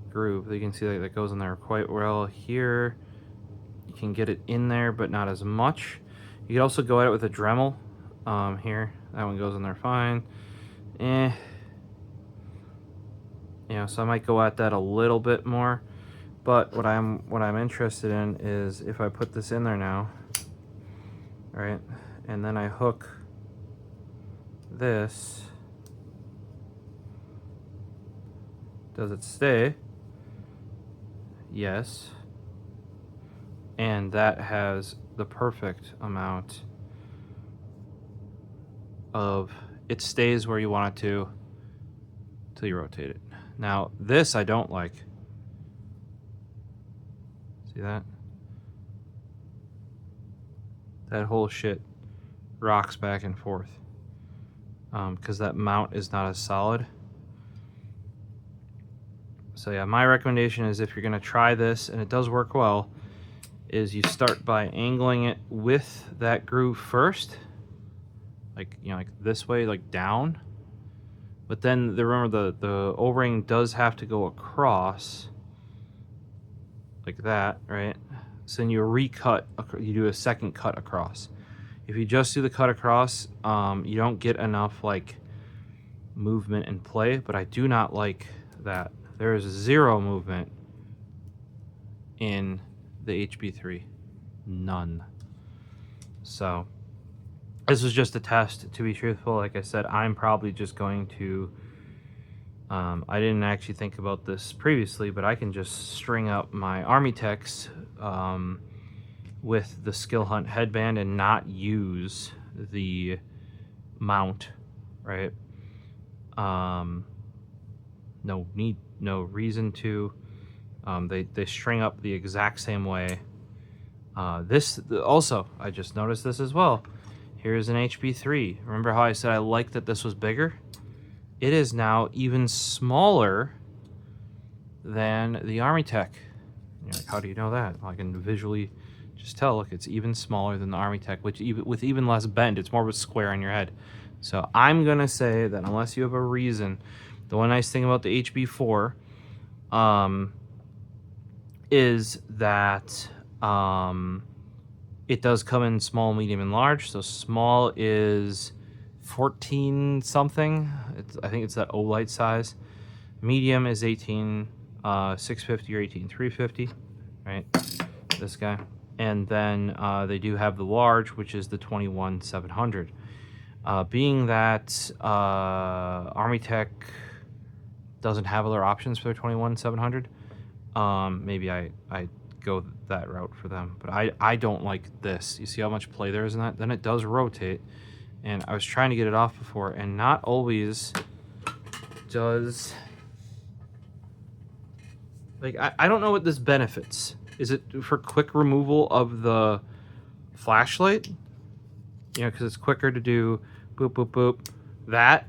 groove. You can see that goes in there quite well. Here, you can get it in there, but not as much. You could also go at it with a Dremel. Here, that one goes in there fine. You know, so I might go at that a little bit more. But what I'm interested in is if I put this in there now, right, and then I hook this. Does it stay? Yes. And that has the perfect amount of, it stays where you want it to till you rotate it. Now this I don't like. See that? That whole shit rocks back and forth because that mount is not as solid. So yeah, my recommendation is if you're gonna try this, and it does work well, is you start by angling it with that groove first, like, you know, like this way, like down. But then remember the O-ring does have to go across like that, right? So then you recut, you do a second cut across. If you just do the cut across, you don't get enough like movement and play, but I do not like that. There is zero movement in the HB3. None. So this was just a test, to be truthful. Like I said, I'm probably just going to I didn't actually think about this previously, but I can just string up my ArmyTeks with the SKILHUNT headband and not use the mount, right? No need, no reason to. They string up the exact same way. Also, I just noticed this as well. Here's an HB3. Remember how I said I liked that this was bigger? It is now even smaller than the ArmyTek. You're like, how do you know that? Well, I can visually just tell. Look, it's even smaller than the ArmyTek, which with even less bend, it's more of a square on your head. So I'm gonna say that unless you have a reason, the one nice thing about the HB4 is that it does come in small, medium, and large. So small is 14 something. I think it's that Olight size. Medium is 18 650 or 18 350, right? This guy. And then they do have the large, which is the 21 700. Being that ArmyTek doesn't have other options for their 21 700, maybe I go that route for them. But I don't like this. You see how much play there is in that? Then it does rotate. And I was trying to get it off before, and not always does... Like, I don't know what this benefits. Is it for quick removal of the flashlight? You know, because it's quicker to do boop, boop, boop, that.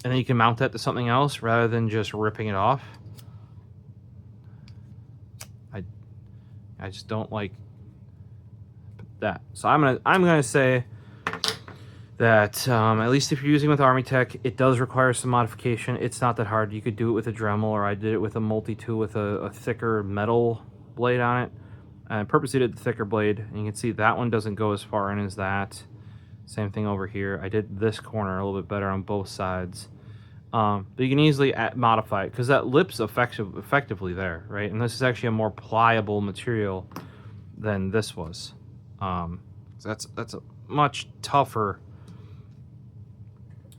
And then you can mount that to something else rather than just ripping it off. I just don't like that. So I'm gonna say that at least if you're using with ArmyTek, it does require some modification. It's not that hard. You could do it with a Dremel, or I did it with a multi-tool with a thicker metal blade on it. I purposely did the thicker blade, and you can see that one doesn't go as far in as that. Same thing over here. I did this corner a little bit better on both sides. But you can easily modify it because that lip's effectively there, right? And this is actually a more pliable material than this was. That's a much tougher.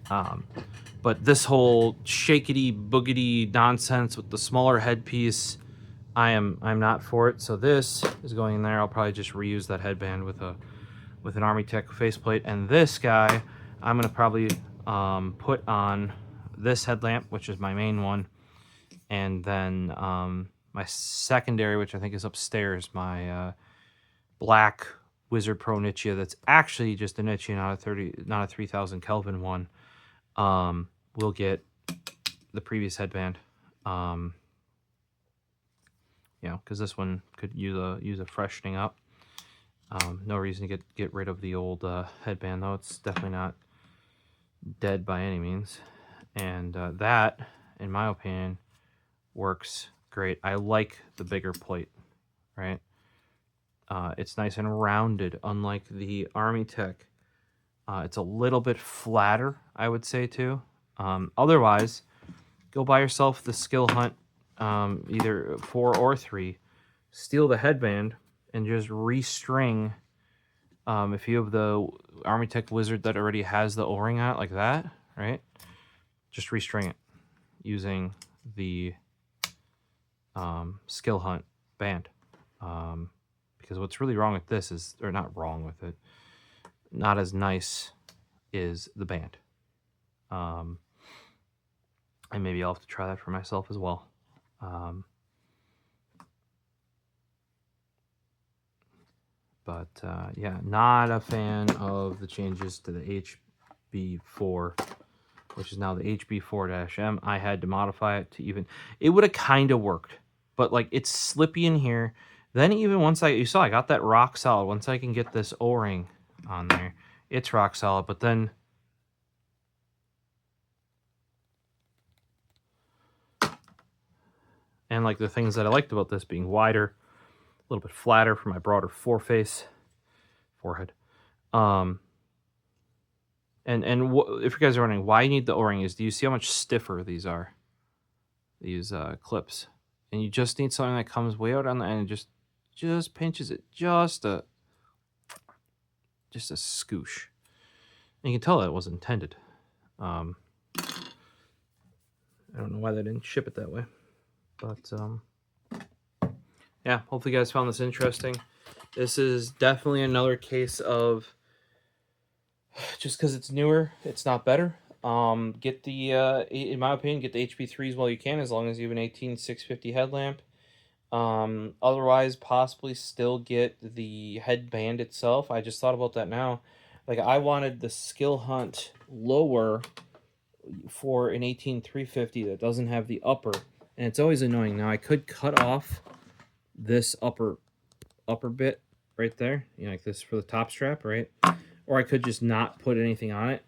But this whole shakety boogity nonsense with the smaller headpiece, I'm not for it. So this is going in there. I'll probably just reuse that headband with an ArmyTek faceplate. And this guy, I'm gonna probably put on this headlamp, which is my main one, and then my secondary, which I think is upstairs, my black Wizard Pro Nichia. That's actually just a Nichia, not a 3000 Kelvin one. We'll get the previous headband, you know, because this one could use a freshening up. No reason to get rid of the old headband, though. It's definitely not dead by any means. And that, in my opinion, works great. I like the bigger plate, right? It's nice and rounded, unlike the ArmyTek. It's a little bit flatter, I would say, too. Otherwise, go buy yourself the SKILHUNT, either 4 or 3. Steal the headband and just restring. If you have the ArmyTek Wizard that already has the O-ring on it, like that, right? Just restring it using the SKILHUNT band. Because what's really wrong with this is, or not wrong with it, not as nice is the band. And maybe I'll have to try that for myself as well. Yeah, not a fan of the changes to the HB4, which is now the HB4-M. I had to modify it to even... It would have kind of worked, but like it's slippy in here. Then even once you saw I got that rock solid. Once I can get this O-ring on there, it's rock solid. But then and like the things that I liked about this being wider, a little bit flatter for my broader forehead. And if you guys are wondering why you need the O-ring, is do you see how much stiffer these are? These clips, and you just need something that comes way out on the end and just pinches it just a scoosh. And you can tell that it was intended. I don't know why they didn't ship it that way, but yeah. Hopefully, you guys found this interesting. This is definitely another case of just because it's newer, it's not better. Get the in my opinion, get the HB3s while you can, as long as you have an 18650 headlamp. Otherwise, possibly still get the headband itself. I just thought about that now. Like, I wanted the SKILHUNT lower for an 18350 that doesn't have the upper, and it's always annoying. Now, I could cut off this upper bit right there, you know, like this for the top strap, right? Or I could just not put anything on it.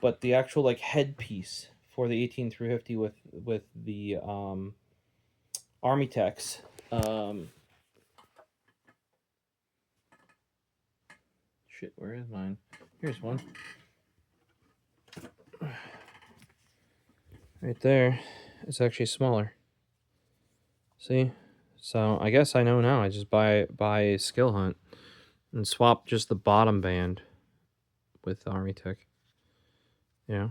But the actual like headpiece for the 18350 with the ArmyTeks. Shit, where is mine? Here's one. Right there. It's actually smaller. See? So I guess I know now. I just buy SKILHUNT and swap just the bottom band with ArmyTek. Yeah.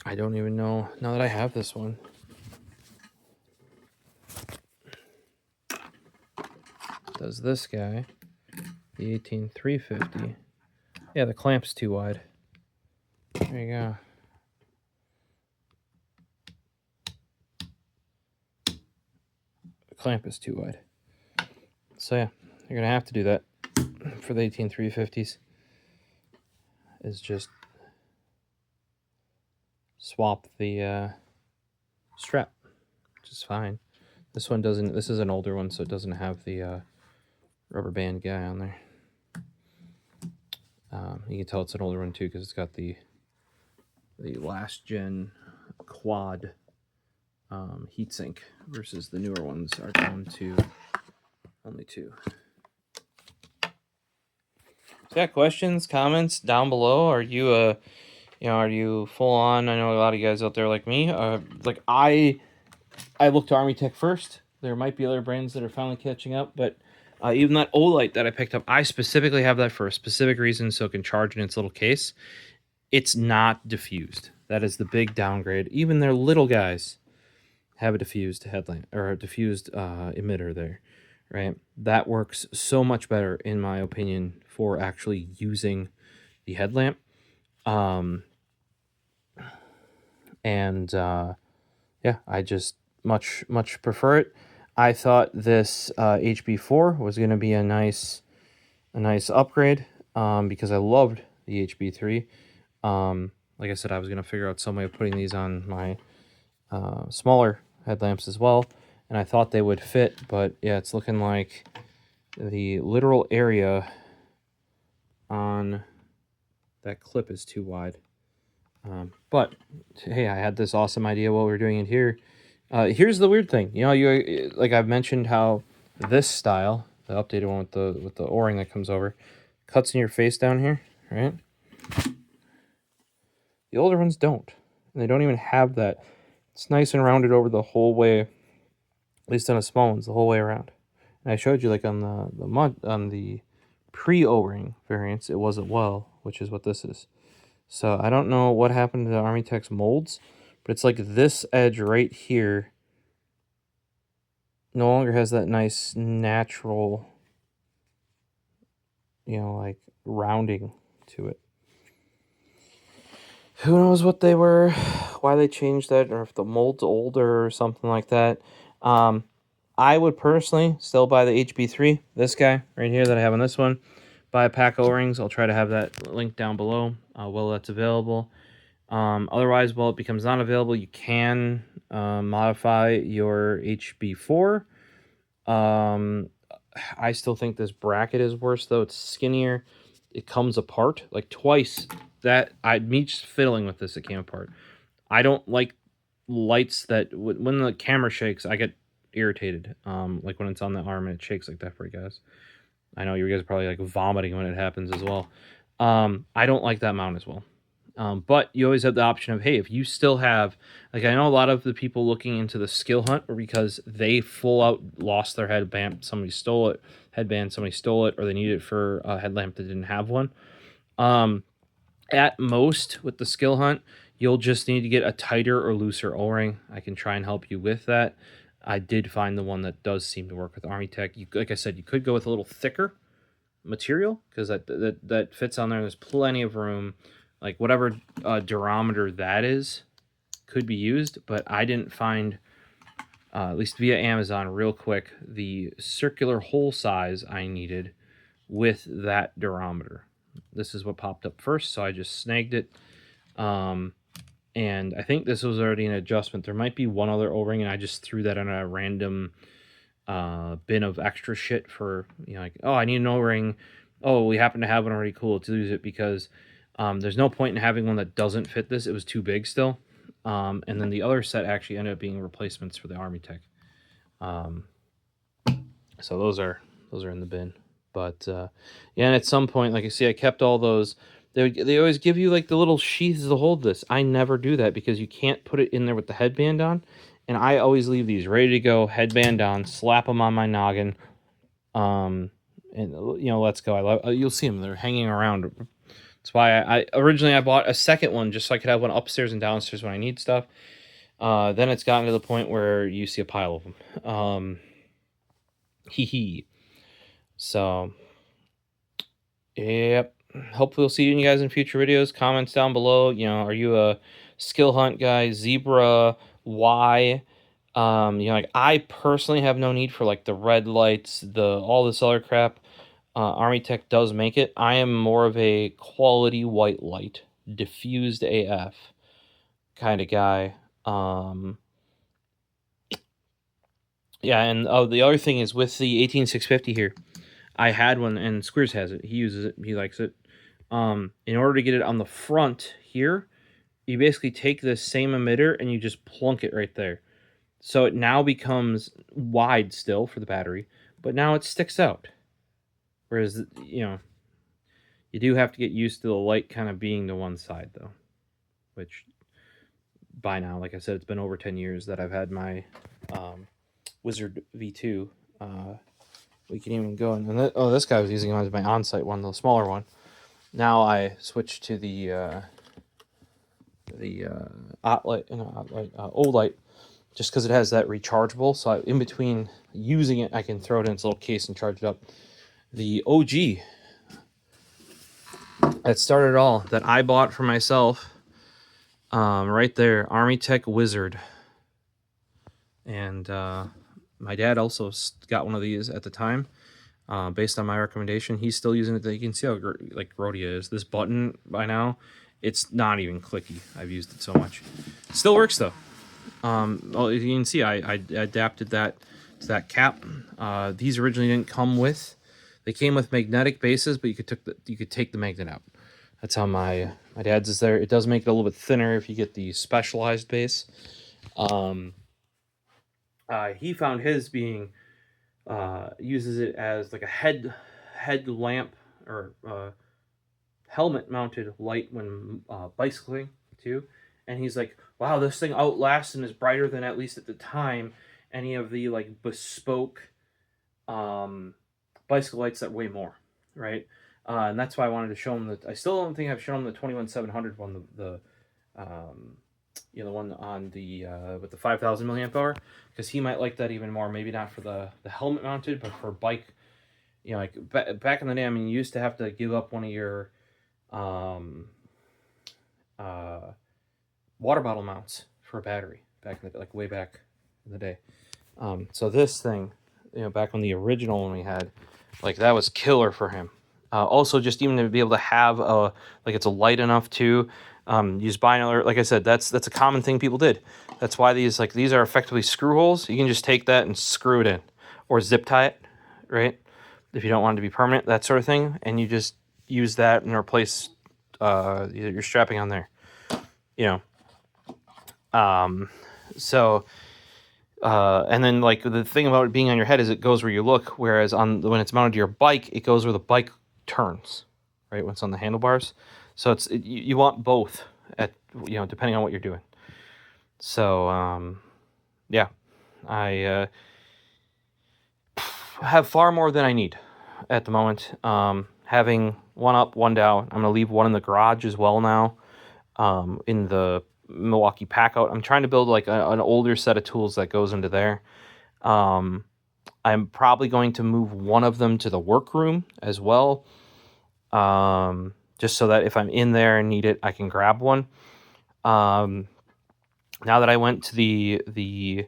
I don't even know now that I have this one. Does this guy, the 18350? Yeah, the clamp's too wide. There you go. The clamp is too wide. So yeah, you're gonna have to do that for the 18350s. Is just swap the strap, which is fine. This one doesn't. This is an older one, so it doesn't have the rubber band guy on there. You can tell it's an older one too because it's got the last gen quad heatsink versus the newer ones are down to only 2. So yeah, questions, comments down below. Are you are you full on? I know a lot of you guys out there like me. Like I looked to ArmyTek first. There might be other brands that are finally catching up, but even that Olight that I picked up, I specifically have that for a specific reason, so it can charge in its little case. It's not diffused. That is the big downgrade. Even their little guys have a diffused headlamp or a diffused emitter there, right? That works so much better, in my opinion, for actually using the headlamp. Yeah, I just much prefer it. I thought this HB4 was going to be a nice upgrade because I loved the HB3. Like I said, I was going to figure out some way of putting these on my smaller headlamps as well, and I thought they would fit, but yeah, it's looking like the literal area on that clip is too wide. But hey, I had this awesome idea while we were doing it here. Here's the weird thing, you know, like I've mentioned how this style, the updated one with the O-ring that comes over, cuts in your face down here, right? The older ones don't, and they don't even have that. It's nice and rounded over the whole way, at least on the small ones, the whole way around. And I showed you like on the pre O-ring variants, it wasn't well, which is what this is. So I don't know what happened to the ArmyTek's molds, but it's like this edge right here no longer has that nice natural, you know, like rounding to it. Who knows what they were, why they changed that, or if the mold's older or something like that. I would personally still buy the HB3, this guy right here that I have on this one. Buy a pack of O-rings. I'll try to have that link down below while that's available. Otherwise, while it becomes not available, you can modify your HB4 I still think this bracket is worse, though. It's skinnier. It comes apart like twice. That me just fiddling with this, it came apart. I don't like lights that when the camera shakes, I get irritated. Like when it's on the arm and it shakes like that for you guys. I know you guys are probably like vomiting when it happens as well. I don't like that mount as well. But you always have the option of, hey, if you still have, like, I know a lot of the people looking into the SKILHUNT are because they full out lost their headband. Somebody stole it. Headband, somebody stole it, or they needed it for a headlamp that didn't have one. At most, with the SKILHUNT, you'll just need to get a tighter or looser O-ring. I can try and help you with that. I did find the one that does seem to work with ArmyTek. Like I said, you could go with a little thicker material because that fits on there. There's plenty of room. Like whatever durometer that is could be used, but I didn't find, at least via Amazon real quick, the circular hole size I needed with that durometer. This is what popped up first, so I just snagged it. And I think this was already an adjustment. There might be one other O-ring, and I just threw that in a random bin of extra shit for, you know, like, oh, I need an O-ring. Oh, we happen to have one already. Cool, let's use it, because there's no point in having one that doesn't fit this. It was too big still. And then the other set actually ended up being replacements for the ArmyTek. So those are in the bin. But yeah, and at some point, like you see, I kept all those. They always give you like the little sheaths to hold this. I never do that because you can't put it in there with the headband on. And I always leave these ready to go, headband on, slap them on my noggin. And you know, let's go. You'll see them. They're hanging around. That's why I originally bought a second one just so I could have one upstairs and downstairs when I need stuff. Then it's gotten to the point where you see a pile of them. So, yep. Hopefully we'll see you guys in future videos. Comments down below. You know, are you a SKILHUNT guy? Zebra? Why? You know, like I personally have no need for like the red lights, all this other crap. ArmyTek does make it. I am more of a quality white light, diffused AF kind of guy. Yeah, and the other thing is with the 18650 here, I had one, and Squeers has it. He uses it. He likes it. In order to get it on the front here, you basically take this same emitter and you just plunk it right there. So it now becomes wide still for the battery, but now it sticks out. Whereas, you know, you do have to get used to the light kind of being to one side, though. Which, by now, like I said, it's been over 10 years that I've had my Wizard V2. We can even go and this guy was using it as my on-site one, the smaller one. Now I switched to the old light, just because it has that rechargeable. So in between using it, I can throw it in its little case and charge it up. The OG that started it all, that I bought for myself, right there, ArmyTek Wizard. And my dad also got one of these at the time, based on my recommendation. He's still using it. You can see how like grody it is. This button by now, it's not even clicky. I've used it so much. It still works though. Well, you can see I adapted that to that cap. These originally didn't come with. They came with magnetic bases, but you could take the magnet out. That's how my dad's is there. It does make it a little bit thinner if you get the specialized base. He found his being uses it as like a headlamp or helmet mounted light when bicycling too. And he's like, wow, this thing outlasts and is brighter than, at least at the time, any of the like bespoke bicycle lights that weigh more, right? And that's why I wanted to show him that. I still don't think I've shown him the 21700 one, the one on the with the 5000 milliamp hour, because he might like that even more. Maybe not for the helmet mounted, but for bike. You know, like back in the day, I mean, you used to have to give up one of your water bottle mounts for a battery back in the, like way back in the day. So this thing, you know, back when the original one we had, like that was killer for him. Also, just even to be able to have like it's a light enough to use binocular. Like I said, that's a common thing people did. That's why these are effectively screw holes. You can just take that and screw it in, or zip tie it, right? If you don't want it to be permanent, that sort of thing. And you just use that and replace your strapping on there, you know. And then like the thing about it being on your head is it goes where you look, whereas when it's mounted to your bike, it goes where the bike turns, right? When it's on the handlebars. So you want both at, you know, depending on what you're doing. So yeah, I have far more than I need at the moment. Having one up, one down. I'm gonna leave one in the garage as well now. In the Milwaukee pack out. I'm trying to build like an older set of tools that goes into there. I'm probably going to move one of them to the workroom as well. Just so that if I'm in there and need it, I can grab one. Now that I went to the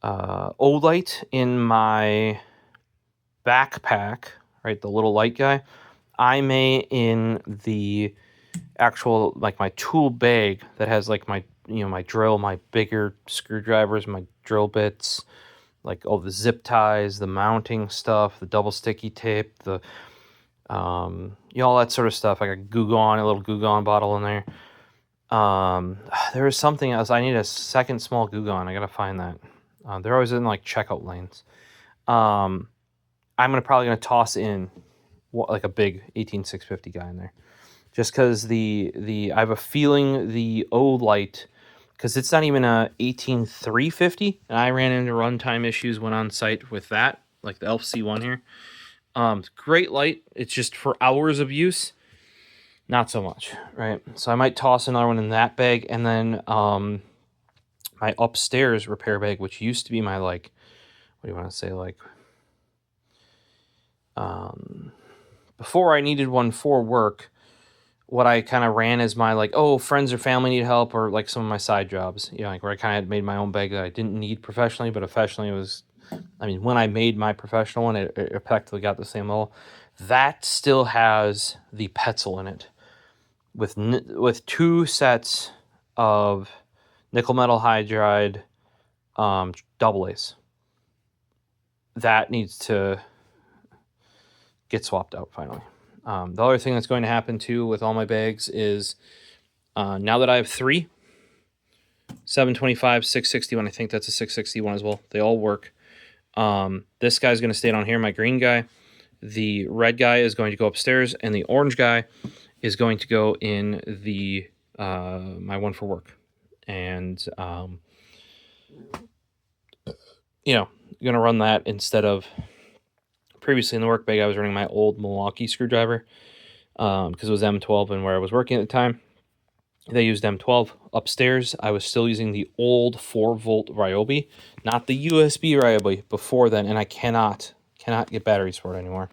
Olight in my backpack, right, the little light guy, I may in the actual, like my tool bag that has like my, you know, my drill, my bigger screwdrivers, my drill bits, like all the zip ties, the mounting stuff, the double sticky tape, the you know, all that sort of stuff. I got a little Goo Gone bottle in there. There was something else. I need a second small Goo Gone. I gotta find that. They're always in like checkout lanes. I'm probably gonna toss in like a big 18650 guy in there. Just because I have a feeling the Olight, because it's not even a 18350, and I ran into runtime issues when on site with that, like the Elf C1 here. Great light. It's just for hours of use, not so much, right? So I might toss another one in that bag, and then my upstairs repair bag, which used to be my, like, what do you want to say, like, before I needed one for work, what I kind of ran as my, like, oh, friends or family need help, or like some of my side jobs, you know, like where I kind of made my own bag that I didn't need professionally, but professionally it was, I mean, when I made my professional one, it effectively got the same level. That still has the Petzl in it with 2 sets of nickel metal hydride double A's. That needs to get swapped out finally. The other thing that's going to happen too with all my bags is now that I have 3, 725, 661, I think that's a 661 as well. They all work. This guy's going to stay down here, my green guy. The red guy is going to go upstairs, and the orange guy is going to go in the my one for work. And you know, going to run that instead of previously in the work bag. I was running my old Milwaukee screwdriver because it was M12 and where I was working at the time. They used M12 upstairs. I was still using the old 4-volt Ryobi, not the USB Ryobi before then, and I cannot get batteries for it anymore.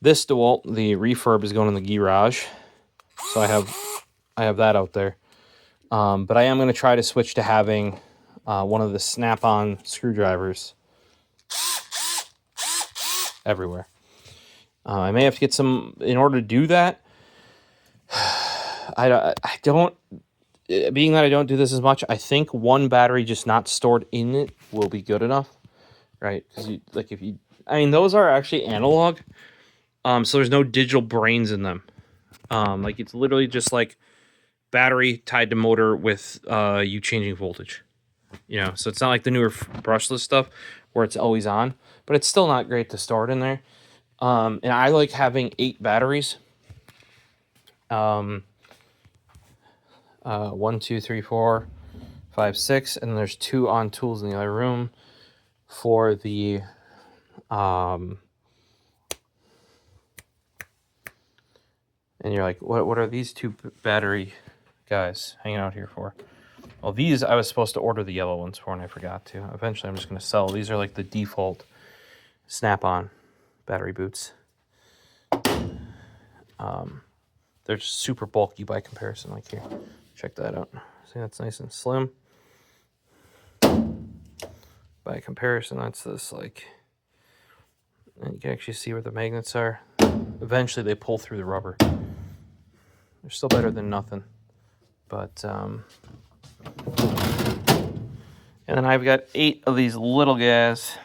This DeWalt, the refurb, is going in the garage, so I have that out there. But I am going to try to switch to having one of the snap-on screwdrivers everywhere. I may have to get some in order to do that. I don't, being that I don't do this as much, I think one battery just not stored in it will be good enough, right? Because I mean, those are actually analog, so there's no digital brains in them. Like it's literally just like battery tied to motor with you changing voltage, you know. So it's not like the newer brushless stuff where it's always on, but it's still not great to store it in there. And I like having 8 batteries. 1, 2, 3, 4, 5, 6, and there's 2 on tools in the other room for the and you're like, what are these 2 battery guys hanging out here for? Well, these I was supposed to order the yellow ones for, and I forgot to. Eventually I'm just going to sell. These are like the default snap-on battery boots. They're just super bulky by comparison. Like here, check that out. See, that's nice and slim. By comparison, that's this, like, and you can actually see where the magnets are. Eventually they pull through the rubber. They're still better than nothing. But And then I've got 8 of these little guys.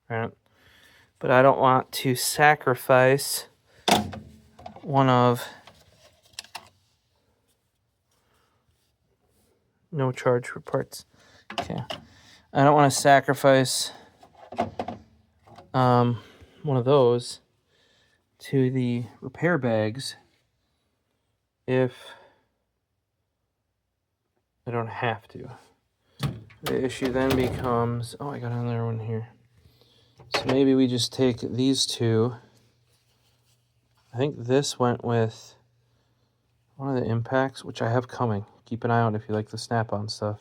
Right? But I don't want to sacrifice one of... No charge for parts. Okay. I don't want to sacrifice one of those to the repair bags if I don't have to. The issue then becomes... Oh, I got another one here. So maybe we just take these 2. I think this went with one of the impacts, which I have coming. Keep an eye out if you like the snap-on stuff.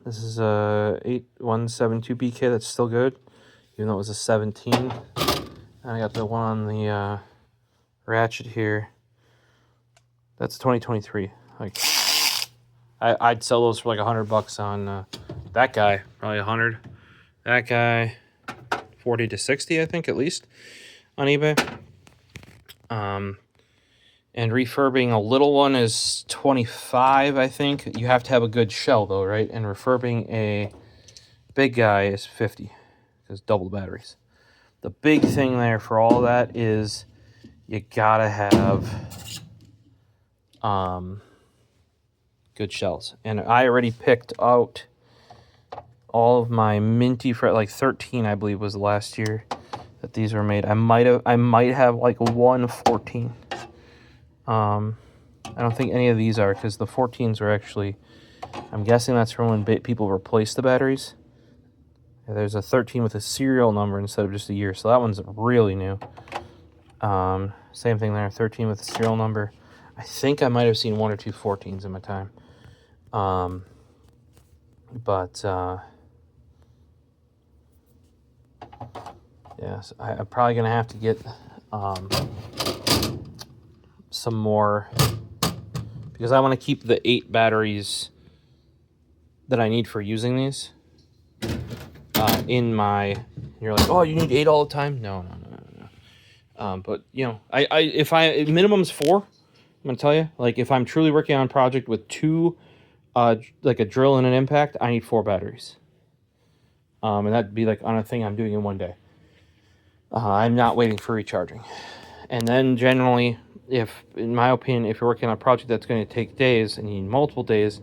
This is a 8172BK that's still good, even though it was a 17. And I got the one on the ratchet here. That's 2023. Like, I'd sell those for like $100 on that guy, probably 100. That guy, 40 to 60, I think, at least, on eBay. And refurbing a little one is 25, I think. You have to have a good shell, though, right? And refurbing a big guy is 50, because double batteries. The big thing there for all that is you gotta have good shells. And I already picked out all of my minty for like 13, I believe, was the last year that these were made. I might have like 114. I don't think any of these are, because the 14s are actually, I'm guessing that's from when people replace the batteries. Yeah, there's a 13 with a serial number instead of just a year, so that one's really new. Same thing there, 13 with a serial number. I think I might have seen 1 or 2 14s in my time. Yeah, so I'm probably going to have to get some more, because I want to keep the 8 batteries that I need for using these in my... You're like, oh, you need 8 all the time? No. But, you know, if minimum's 4, I'm going to tell you. Like, if I'm truly working on a project with 2, like a drill and an impact, I need 4 batteries. And that'd be like on a thing I'm doing in one day. I'm not waiting for recharging. And then generally, in my opinion, if you're working on a project that's going to take days and you need multiple days,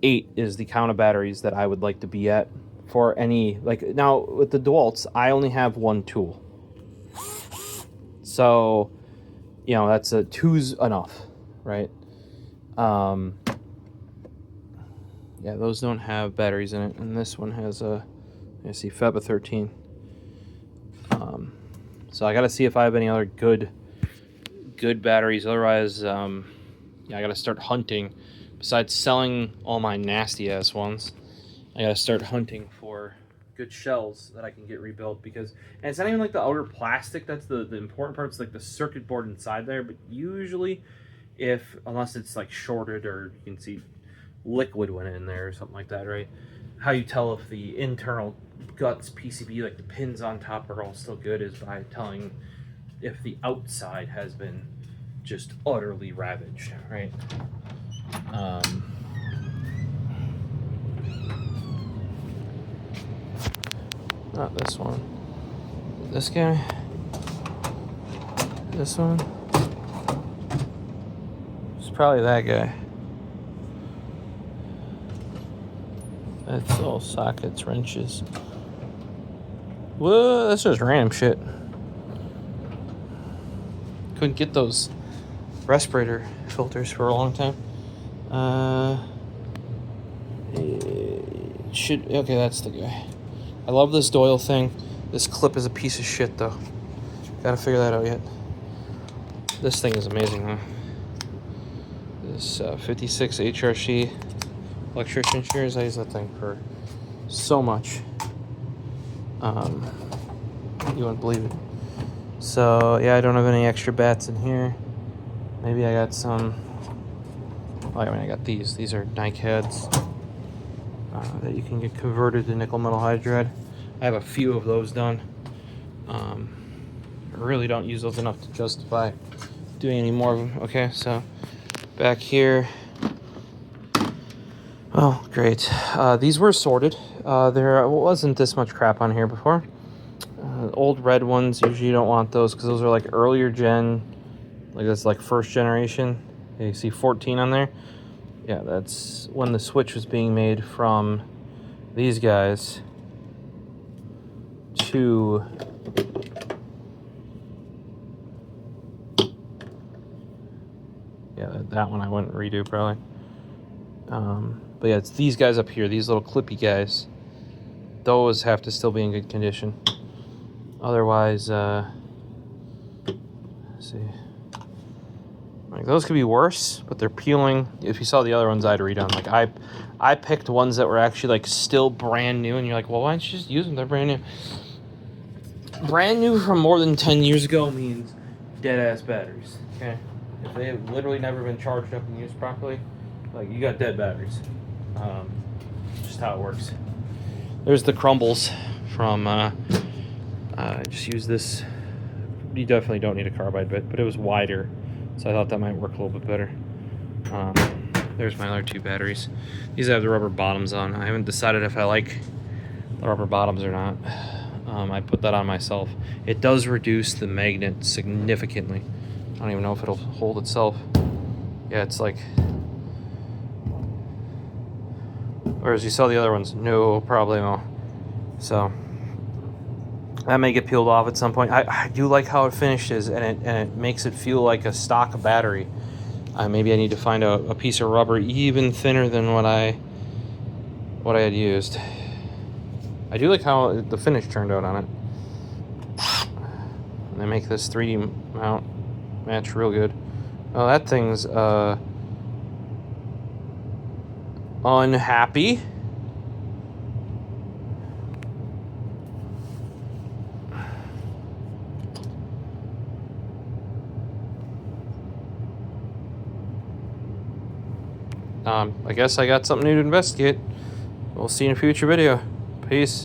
8 is the count of batteries that I would like to be at for any, like, now with the DeWalt's, I only have 1 tool. So, you know, that's 2's enough, right? Yeah, those don't have batteries in it, and this one has I see FEBA 13. So I got to see if I have any other good batteries. Otherwise, yeah, I got to start hunting. Besides selling all my nasty ass ones, I got to start hunting for good shells that I can get rebuilt, because, and it's not even like the outer plastic that's the important part. It's like the circuit board inside there. But usually, unless it's like shorted or you can see liquid went in there or something like that, right? How you tell if the internal guts PCB, like the pins on top, are all still good is by telling if the outside has been just utterly ravaged, right? Not this one. This guy. This one. It's probably that guy. That's all sockets, wrenches. Whoa, that's just random shit. Couldn't get those respirator filters for a long time. Okay, that's the guy. I love this Doyle thing. This clip is a piece of shit, though. Gotta figure that out yet. This thing is amazing, huh? This 56 HRC electrician shears. I use that thing for so much. You wouldn't believe it. So, yeah, I don't have any extra bats in here. Maybe I got some... I mean, I got these. These are Nike heads that you can get converted to nickel metal hydride. I have a few of those done. I really don't use those enough to justify doing any more of them. Okay, so back here, Oh, great. These were sorted. There wasn't this much crap on here before. Old red ones, usually you don't want those because those are like earlier gen, like that's like first generation. Yeah, you see 14 on there? Yeah, that's when the switch was being made from these guys to that one I wouldn't redo probably. But yeah, it's these guys up here, these little clippy guys. Those have to still be in good condition. Otherwise, let's see. Like those could be worse, but they're peeling. If you saw the other ones I'd redone, like I picked ones that were actually like still brand new, and you're like, well, why don't you just use them? They're brand new. Brand new from more than 10 years ago means dead ass batteries. Okay, if they have literally never been charged up and used properly, like you got dead batteries. Just how it works. There's the crumbles from. I just use this. You definitely don't need a carbide bit, but it was wider, so I thought that might work a little bit better. There's my other 2 batteries. These have the rubber bottoms on. I haven't decided if I like the rubber bottoms or not. I put that on myself. It does reduce the magnet significantly. I don't even know if it'll hold itself. Yeah, it's like... Whereas you saw the other ones, no problemo. So... that may get peeled off at some point. I do like how it finishes, and it makes it feel like a stock battery. Maybe I need to find a piece of rubber even thinner than what I had used. I do like how the finish turned out on it. And they make this 3D mount match real good. Oh, that thing's unhappy. I guess I got something new to investigate. We'll see you in a future video. Peace.